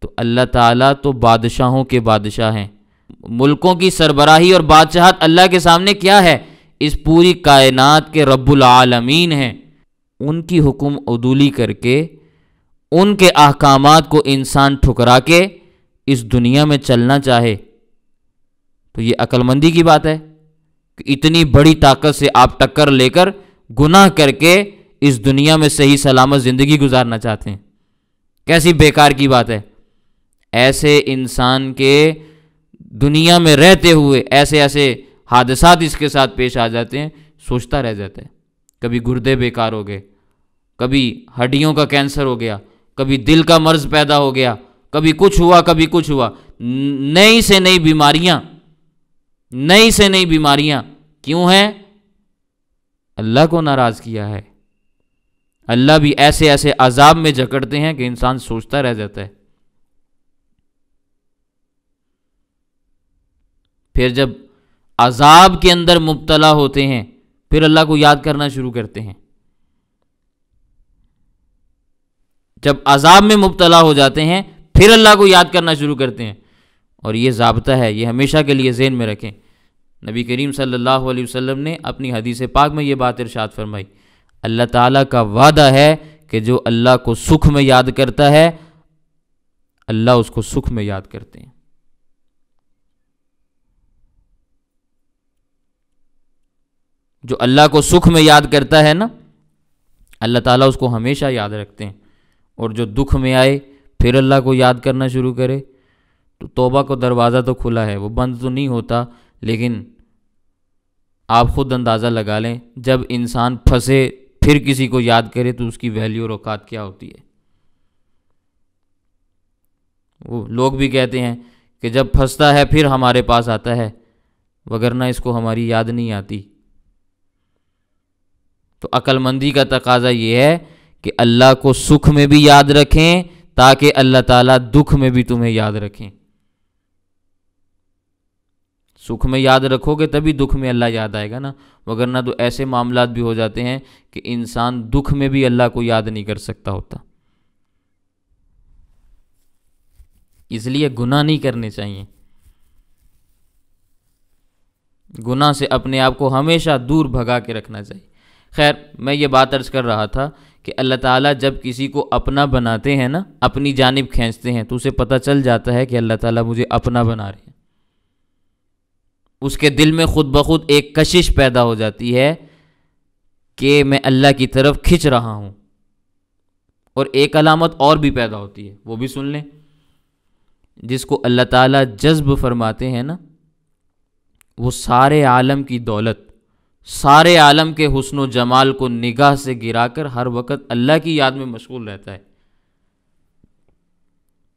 تو اللہ تعالیٰ تو بادشاہوں کے بادشاہ ہیں، ملکوں کی سربراہی اور بادشاہت اللہ کے سامنے کیا ہے؟ اس پوری کائنات کے رب العالمین ہیں۔ ان کی حکم عدولی کر کے، ان کے احکامات کو انسان ٹھکرا کے اس دنیا میں چلنا چاہے تو یہ عقل مندی کی بات ہے کہ اتنی بڑی طاقت سے آپ ٹکر لے کر گناہ کر کے اس دنیا میں صحیح سلامت زندگی گزارنا چاہتے ہیں۔ کیسی بیکار کی بات ہے۔ ایسے انسان کے دنیا میں رہتے ہوئے ایسے ایسے حادثات اس کے ساتھ پیش آ جاتے ہیں، سوچتا رہ جاتا ہے۔ کبھی گردے بیکار ہو گئے، کبھی ہڈیوں کا کینسر ہو گیا، کبھی دل کا مرض پیدا ہو گیا، کبھی کچھ ہوا کبھی کچھ ہوا، نئی سے نئی بیماریاں کیوں ہیں؟ اللہ کو ناراض کیا ہے۔ اللہ بھی ایسے ایسے عذاب میں جکڑتے ہیں کہ انسان سوچتا رہ جاتا ہے۔ پھر جب عذاب کے اندر مبتلا ہوتے ہیں پھر اللہ کو یاد کرنا شروع کرتے ہیں۔ جب عذاب میں مبتلا ہو جاتے ہیں پھر اللہ کو یاد کرنا شروع کرتے ہیں، اور یہ ضابطہ ہے، یہ ہمیشہ کے لیے ذہن میں رکھیں۔ نبی کریم صلی اللہ علیہ وسلم نے اپنی حدیث پاک میں یہ بات ارشاد فرمائی، اللہ تعالیٰ کا وعدہ ہے کہ جو اللہ کو سکھ میں یاد کرتا ہے اللہ اس کو سکھ میں یاد کرتے ہیں۔ جو اللہ کو سکھ میں یاد کرتا ہے نا، اللہ تعالیٰ اس کو ہمیشہ یاد رکھتے ہیں، اور جو دکھ میں آئے پھر اللہ کو یاد کرنا شروع کرے تو توبہ کو دروازہ تو کھلا ہے، وہ بند تو نہیں ہوتا، لیکن آپ خود اندازہ لگا لیں جب انسان پھنسے پھر کسی کو یاد کرے تو اس کی ویلیو اور اوقات کیا ہوتی ہے۔ وہ لوگ بھی کہتے ہیں کہ جب پھنستا ہے پھر ہمارے پاس آتا ہے، وگرنہ اس کو ہماری یاد نہیں آتی۔ تو عقل مندی کا تقاضا یہ ہے کہ اللہ کو سکھ میں بھی یاد رکھیں تاکہ اللہ تعالیٰ دکھ میں بھی تمہیں یاد رکھیں۔ سکھ میں یاد رکھو گے تبھی دکھ میں اللہ یاد آئے گا نا، وگرنہ تو ایسے معاملات بھی ہو جاتے ہیں کہ انسان دکھ میں بھی اللہ کو یاد نہیں کر سکتا ہوتا۔ اس لیے گناہ نہیں کرنے چاہیے، گناہ سے اپنے آپ کو ہمیشہ دور بھگا کے رکھنا چاہیے۔ خیر، میں یہ بات عرض کر رہا تھا کہ اللہ تعالیٰ جب کسی کو اپنا بناتے ہیں نا، اپنی جانب کھینچتے ہیں تو اسے پتہ چل جاتا ہے کہ اللہ تعالیٰ مجھے اپنا بنا رہے ہیں۔ اس کے دل میں خود بخود ایک کشش پیدا ہو جاتی ہے کہ میں اللہ کی طرف کھنچ رہا ہوں، اور ایک علامت اور بھی پیدا ہوتی ہے، وہ بھی سن لیں۔ جس کو اللہ تعالیٰ جذب فرماتے ہیں نا، وہ سارے عالم کی دولت، سارے عالم کے حسن و جمال کو نگاہ سے گرا کر ہر وقت اللہ کی یاد میں مشغول رہتا ہے۔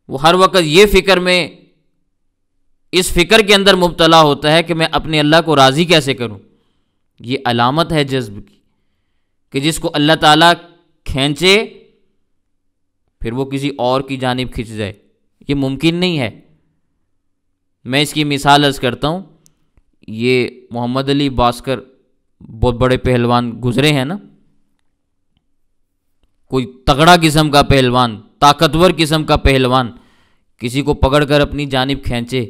وہ ہر وقت یہ فکر میں، اس فکر کے اندر مبتلا ہوتا ہے کہ میں اپنے اللہ کو راضی کیسے کروں۔ یہ علامت ہے جذب کی، کہ جس کو اللہ تعالیٰ کھینچے پھر وہ کسی اور کی جانب کھنچ جائے، یہ ممکن نہیں ہے۔ میں اس کی مثال عرض کرتا ہوں، یہ محمد علی باسکر بہت بڑے پہلوان گزرے ہیں نا، کوئی تگڑا قسم کا پہلوان، طاقتور قسم کا پہلوان کسی کو پکڑ کر اپنی جانب کھینچے،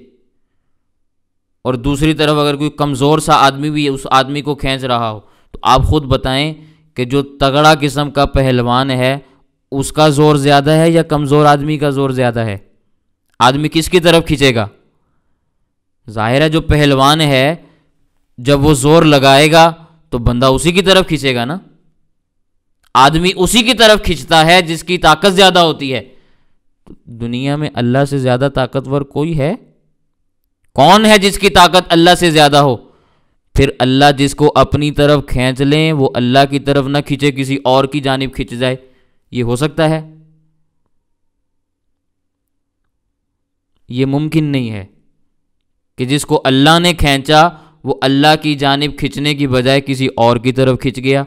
اور دوسری طرف اگر کوئی کمزور سا آدمی بھی اس آدمی کو کھینچ رہا ہو، تو آپ خود بتائیں کہ جو تگڑا قسم کا پہلوان ہے اس کا زور زیادہ ہے یا کمزور آدمی کا زور زیادہ ہے؟ آدمی کس کی طرف کھینچے گا؟ ظاہر ہے جو پہلوان ہے جب وہ زور لگائے گا تو بندہ اسی کی طرف کھینچے گا نا، آدمی اسی کی طرف کھینچتا ہے جس کی طاقت زیادہ ہوتی ہے۔ تو دنیا میں اللہ سے زیادہ طاقتور کوئی ہے؟ کون ہے جس کی طاقت اللہ سے زیادہ ہو؟ پھر اللہ جس کو اپنی طرف کھینچ لیں وہ اللہ کی طرف نہ کھینچے، کسی اور کی جانب کھینچ جائے، یہ ہو سکتا ہے؟ یہ ممکن نہیں ہے کہ جس کو اللہ نے کھینچا وہ اللہ کی جانب کھینچنے کی بجائے کسی اور کی طرف کھنچ گیا۔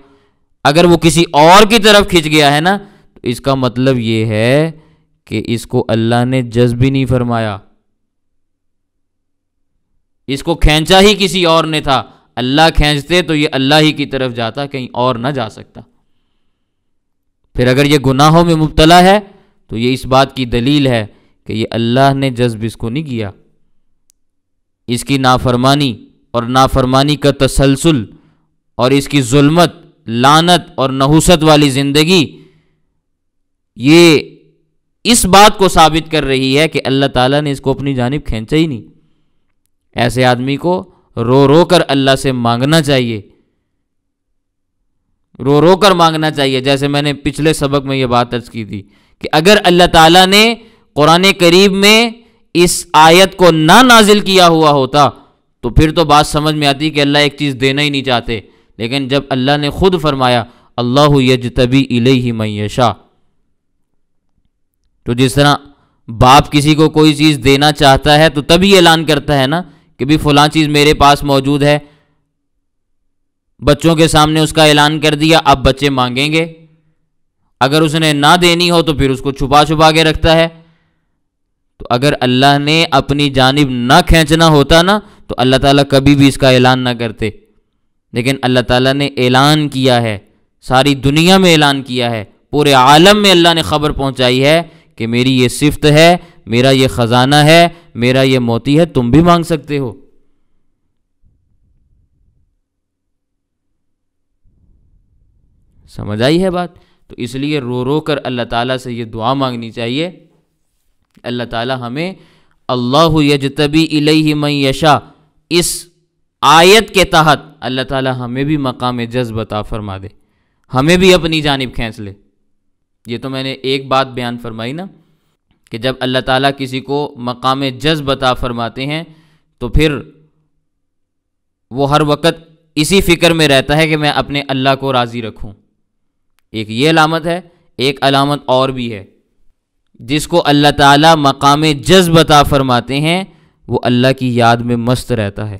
اگر وہ کسی اور کی طرف کھنچ گیا ہے نا تو اس کا مطلب یہ ہے کہ اس کو اللہ نے جذب ہی نہیں فرمایا، اس کو کھینچا ہی کسی اور نے تھا۔ اللہ کھینچتے تو یہ اللہ ہی کی طرف جاتا، کہیں اور نہ جا سکتا۔ پھر اگر یہ گناہوں میں مبتلا ہے تو یہ اس بات کی دلیل ہے کہ یہ اللہ نے جذب اس کو نہیں کیا۔ اس کی نافرمانی اور نافرمانی کا تسلسل اور اس کی ظلمت، لعنت اور نحوست والی زندگی یہ اس بات کو ثابت کر رہی ہے کہ اللہ تعالیٰ نے اس کو اپنی جانب کھینچا ہی نہیں۔ ایسے آدمی کو رو رو کر اللہ سے مانگنا چاہیے، رو رو کر مانگنا چاہیے۔ جیسے میں نے پچھلے سبق میں یہ بات عرض کی تھی کہ اگر اللہ تعالیٰ نے قرآن کریم میں اس آیت کو نہ نازل کیا ہوا ہوتا تو پھر تو بات سمجھ میں آتی کہ اللہ ایک چیز دینا ہی نہیں چاہتے، لیکن جب اللہ نے خود فرمایا اللہ یجتبی الیہ من یشاء، تو جس طرح باپ کسی کو کوئی چیز دینا چاہتا ہے تو تبھی اعلان کرتا ہے نا کہ بھی فلاں چیز میرے پاس موجود ہے، بچوں کے سامنے اس کا اعلان کر دیا، اب بچے مانگیں گے۔ اگر اس نے نہ دینی ہو تو پھر اس کو چھپا چھپا کے رکھتا ہے۔ تو اگر اللہ نے اپنی جانب نہ کھینچنا ہوتا نا تو اللہ تعالیٰ کبھی بھی اس کا اعلان نہ کرتے، لیکن اللہ تعالیٰ نے اعلان کیا ہے، ساری دنیا میں اعلان کیا ہے، پورے عالم میں اللہ نے خبر پہنچائی ہے کہ میری یہ صفت ہے، میرا یہ خزانہ ہے، میرا یہ موتی ہے، تم بھی مانگ سکتے ہو۔ سمجھ آئی ہے بات؟ تو اس لیے رو رو کر اللہ تعالیٰ سے یہ دعا مانگنی چاہیے، اللہ تعالیٰ ہمیں اللہ یجتبی الیہ من یشاء، اس آیت کے تحت اللہ تعالیٰ ہمیں بھی مقام جذب عطا فرما دے، ہمیں بھی اپنی جانب کھینچ لے۔ یہ تو میں نے ایک بات بیان فرمائی نا کہ جب اللہ تعالیٰ کسی کو مقام جذب عطا فرماتے ہیں تو پھر وہ ہر وقت اسی فکر میں رہتا ہے کہ میں اپنے اللہ کو راضی رکھوں۔ ایک یہ علامت ہے، ایک علامت اور بھی ہے، جس کو اللہ تعالیٰ مقام جذب عطا فرماتے ہیں وہ اللہ کی یاد میں مست رہتا ہے،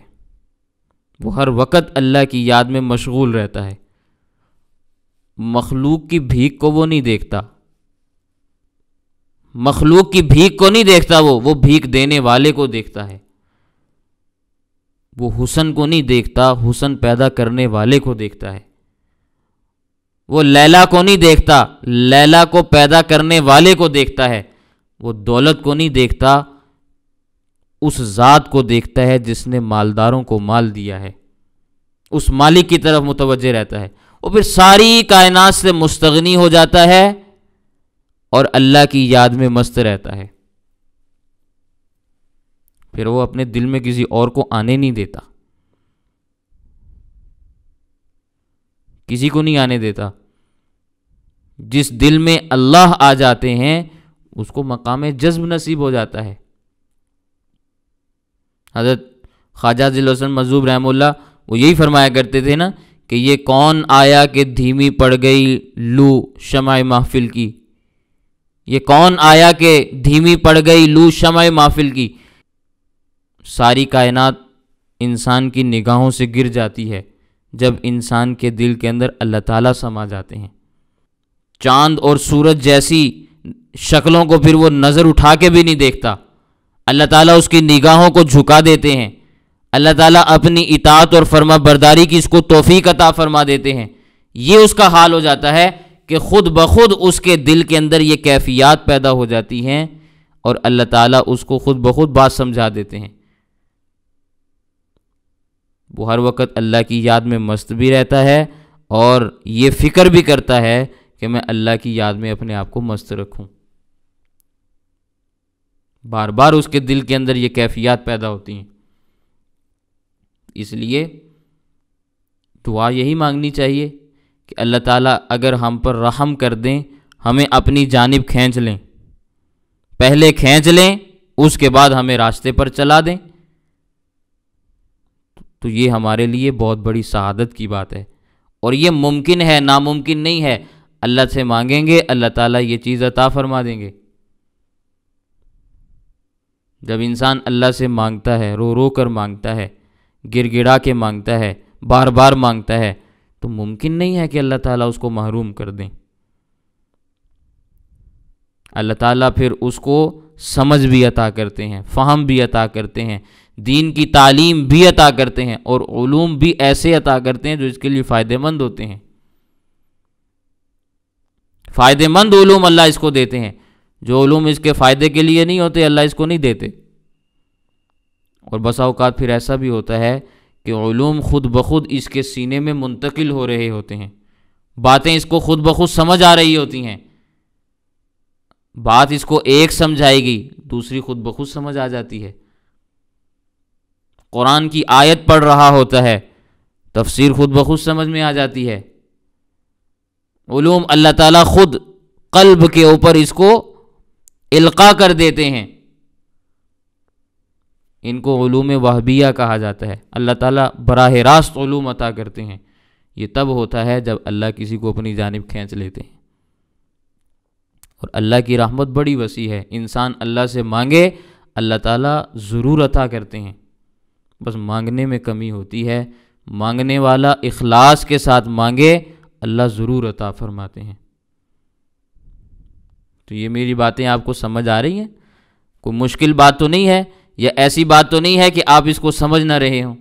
وہ ہر وقت اللہ کی یاد میں مشغول رہتا ہے۔ مخلوق کی بھیک کو وہ نہیں دیکھتا، مخلوق کی بھیک کو نہیں دیکھتا، وہ بھیک دینے والے کو دیکھتا ہے۔ وہ حسن کو نہیں دیکھتا، حسن پیدا کرنے والے کو دیکھتا ہے۔ وہ لیلا کو نہیں دیکھتا، لیلا کو پیدا کرنے والے کو دیکھتا ہے۔ وہ دولت کو نہیں دیکھتا، اس ذات کو دیکھتا ہے جس نے مالداروں کو مال دیا ہے، اس مالک کی طرف متوجہ رہتا ہے۔ وہ پھر ساری کائنات سے مستغنی ہو جاتا ہے اور اللہ کی یاد میں مست رہتا ہے۔ پھر وہ اپنے دل میں کسی اور کو آنے نہیں دیتا، کسی کو نہیں آنے دیتا۔ جس دل میں اللہ آ جاتے ہیں اس کو مقام جذب نصیب ہو جاتا ہے۔ حضرت خواجہ ذل حسن مظہوب رحمہ اللہ وہ یہی فرمایا کرتے تھے نا کہ یہ کون آیا کہ دھیمی پڑ گئی لو شمع محفل کی، یہ کون آیا کہ دھیمی پڑ گئی لو شمع محفل کی۔ ساری کائنات انسان کی نگاہوں سے گر جاتی ہے جب انسان کے دل کے اندر اللہ تعالیٰ سما جاتے ہیں۔ چاند اور سورج جیسی شکلوں کو پھر وہ نظر اٹھا کے بھی نہیں دیکھتا، اللہ تعالیٰ اس کی نگاہوں کو جھکا دیتے ہیں، اللہ تعالیٰ اپنی اطاعت اور فرما برداری کی اس کو توفیق عطا فرما دیتے ہیں۔ یہ اس کا حال ہو جاتا ہے کہ خود بخود اس کے دل کے اندر یہ کیفیات پیدا ہو جاتی ہیں اور اللہ تعالیٰ اس کو خود بخود بات سمجھا دیتے ہیں۔ وہ ہر وقت اللہ کی یاد میں مست بھی رہتا ہے اور یہ فکر بھی کرتا ہے کہ میں اللہ کی یاد میں اپنے آپ کو مست رکھوں۔ بار بار اس کے دل کے اندر یہ کیفیات پیدا ہوتی ہیں۔ اس لیے دعا یہی مانگنی چاہیے کہ اللہ تعالیٰ اگر ہم پر رحم کر دیں، ہمیں اپنی جانب کھینچ لیں، پہلے کھینچ لیں اس کے بعد ہمیں راستے پر چلا دیں، تو یہ ہمارے لیے بہت بڑی سعادت کی بات ہے، اور یہ ممکن ہے، ناممکن نہیں ہے۔ اللہ سے مانگیں گے اللہ تعالیٰ یہ چیز عطا فرما دیں گے۔ جب انسان اللہ سے مانگتا ہے، رو رو کر مانگتا ہے، گر گڑا کے مانگتا ہے، بار بار مانگتا ہے، تو ممکن نہیں ہے کہ اللہ تعالیٰ اس کو محروم کر دیں۔ اللہ تعالیٰ پھر اس کو سمجھ بھی عطا کرتے ہیں، فہم بھی عطا کرتے ہیں، دین کی تعلیم بھی عطا کرتے ہیں، اور علوم بھی ایسے عطا کرتے ہیں جو اس کے لیے فائدہ مند ہوتے ہیں۔ فائدہ مند علوم اللہ اس کو دیتے ہیں، جو علوم اس کے فائدے کے لیے نہیں ہوتے اللہ اس کو نہیں دیتے۔ اور بسا اوقات پھر ایسا بھی ہوتا ہے کہ علوم خود بخود اس کے سینے میں منتقل ہو رہے ہوتے ہیں، باتیں اس کو خود بخود سمجھ آ رہی ہوتی ہیں، بات اس کو ایک سمجھائے گی دوسری خود بخود سمجھ آ جاتی ہے۔ قرآن کی آیت پڑھ رہا ہوتا ہے، تفسیر خود بخود سمجھ میں آ جاتی ہے۔ علوم اللہ تعالیٰ خود قلب کے اوپر اس کو القاء کر دیتے ہیں، ان کو علوم وہبیہ کہا جاتا ہے۔ اللہ تعالیٰ براہ راست علوم عطا کرتے ہیں، یہ تب ہوتا ہے جب اللہ کسی کو اپنی جانب کھینچ لیتے ہیں۔ اور اللہ کی رحمت بڑی وسیع ہے، انسان اللہ سے مانگے اللہ تعالیٰ ضرور عطا کرتے ہیں، بس مانگنے میں کمی ہوتی ہے۔ مانگنے والا اخلاص کے ساتھ مانگے اللہ ضرور عطا فرماتے ہیں۔ تو یہ میری باتیں آپ کو سمجھ آ رہی ہیں؟ کوئی مشکل بات تو نہیں ہے، یا ایسی بات تو نہیں ہے کہ آپ اس کو سمجھ نہ رہے ہوں؟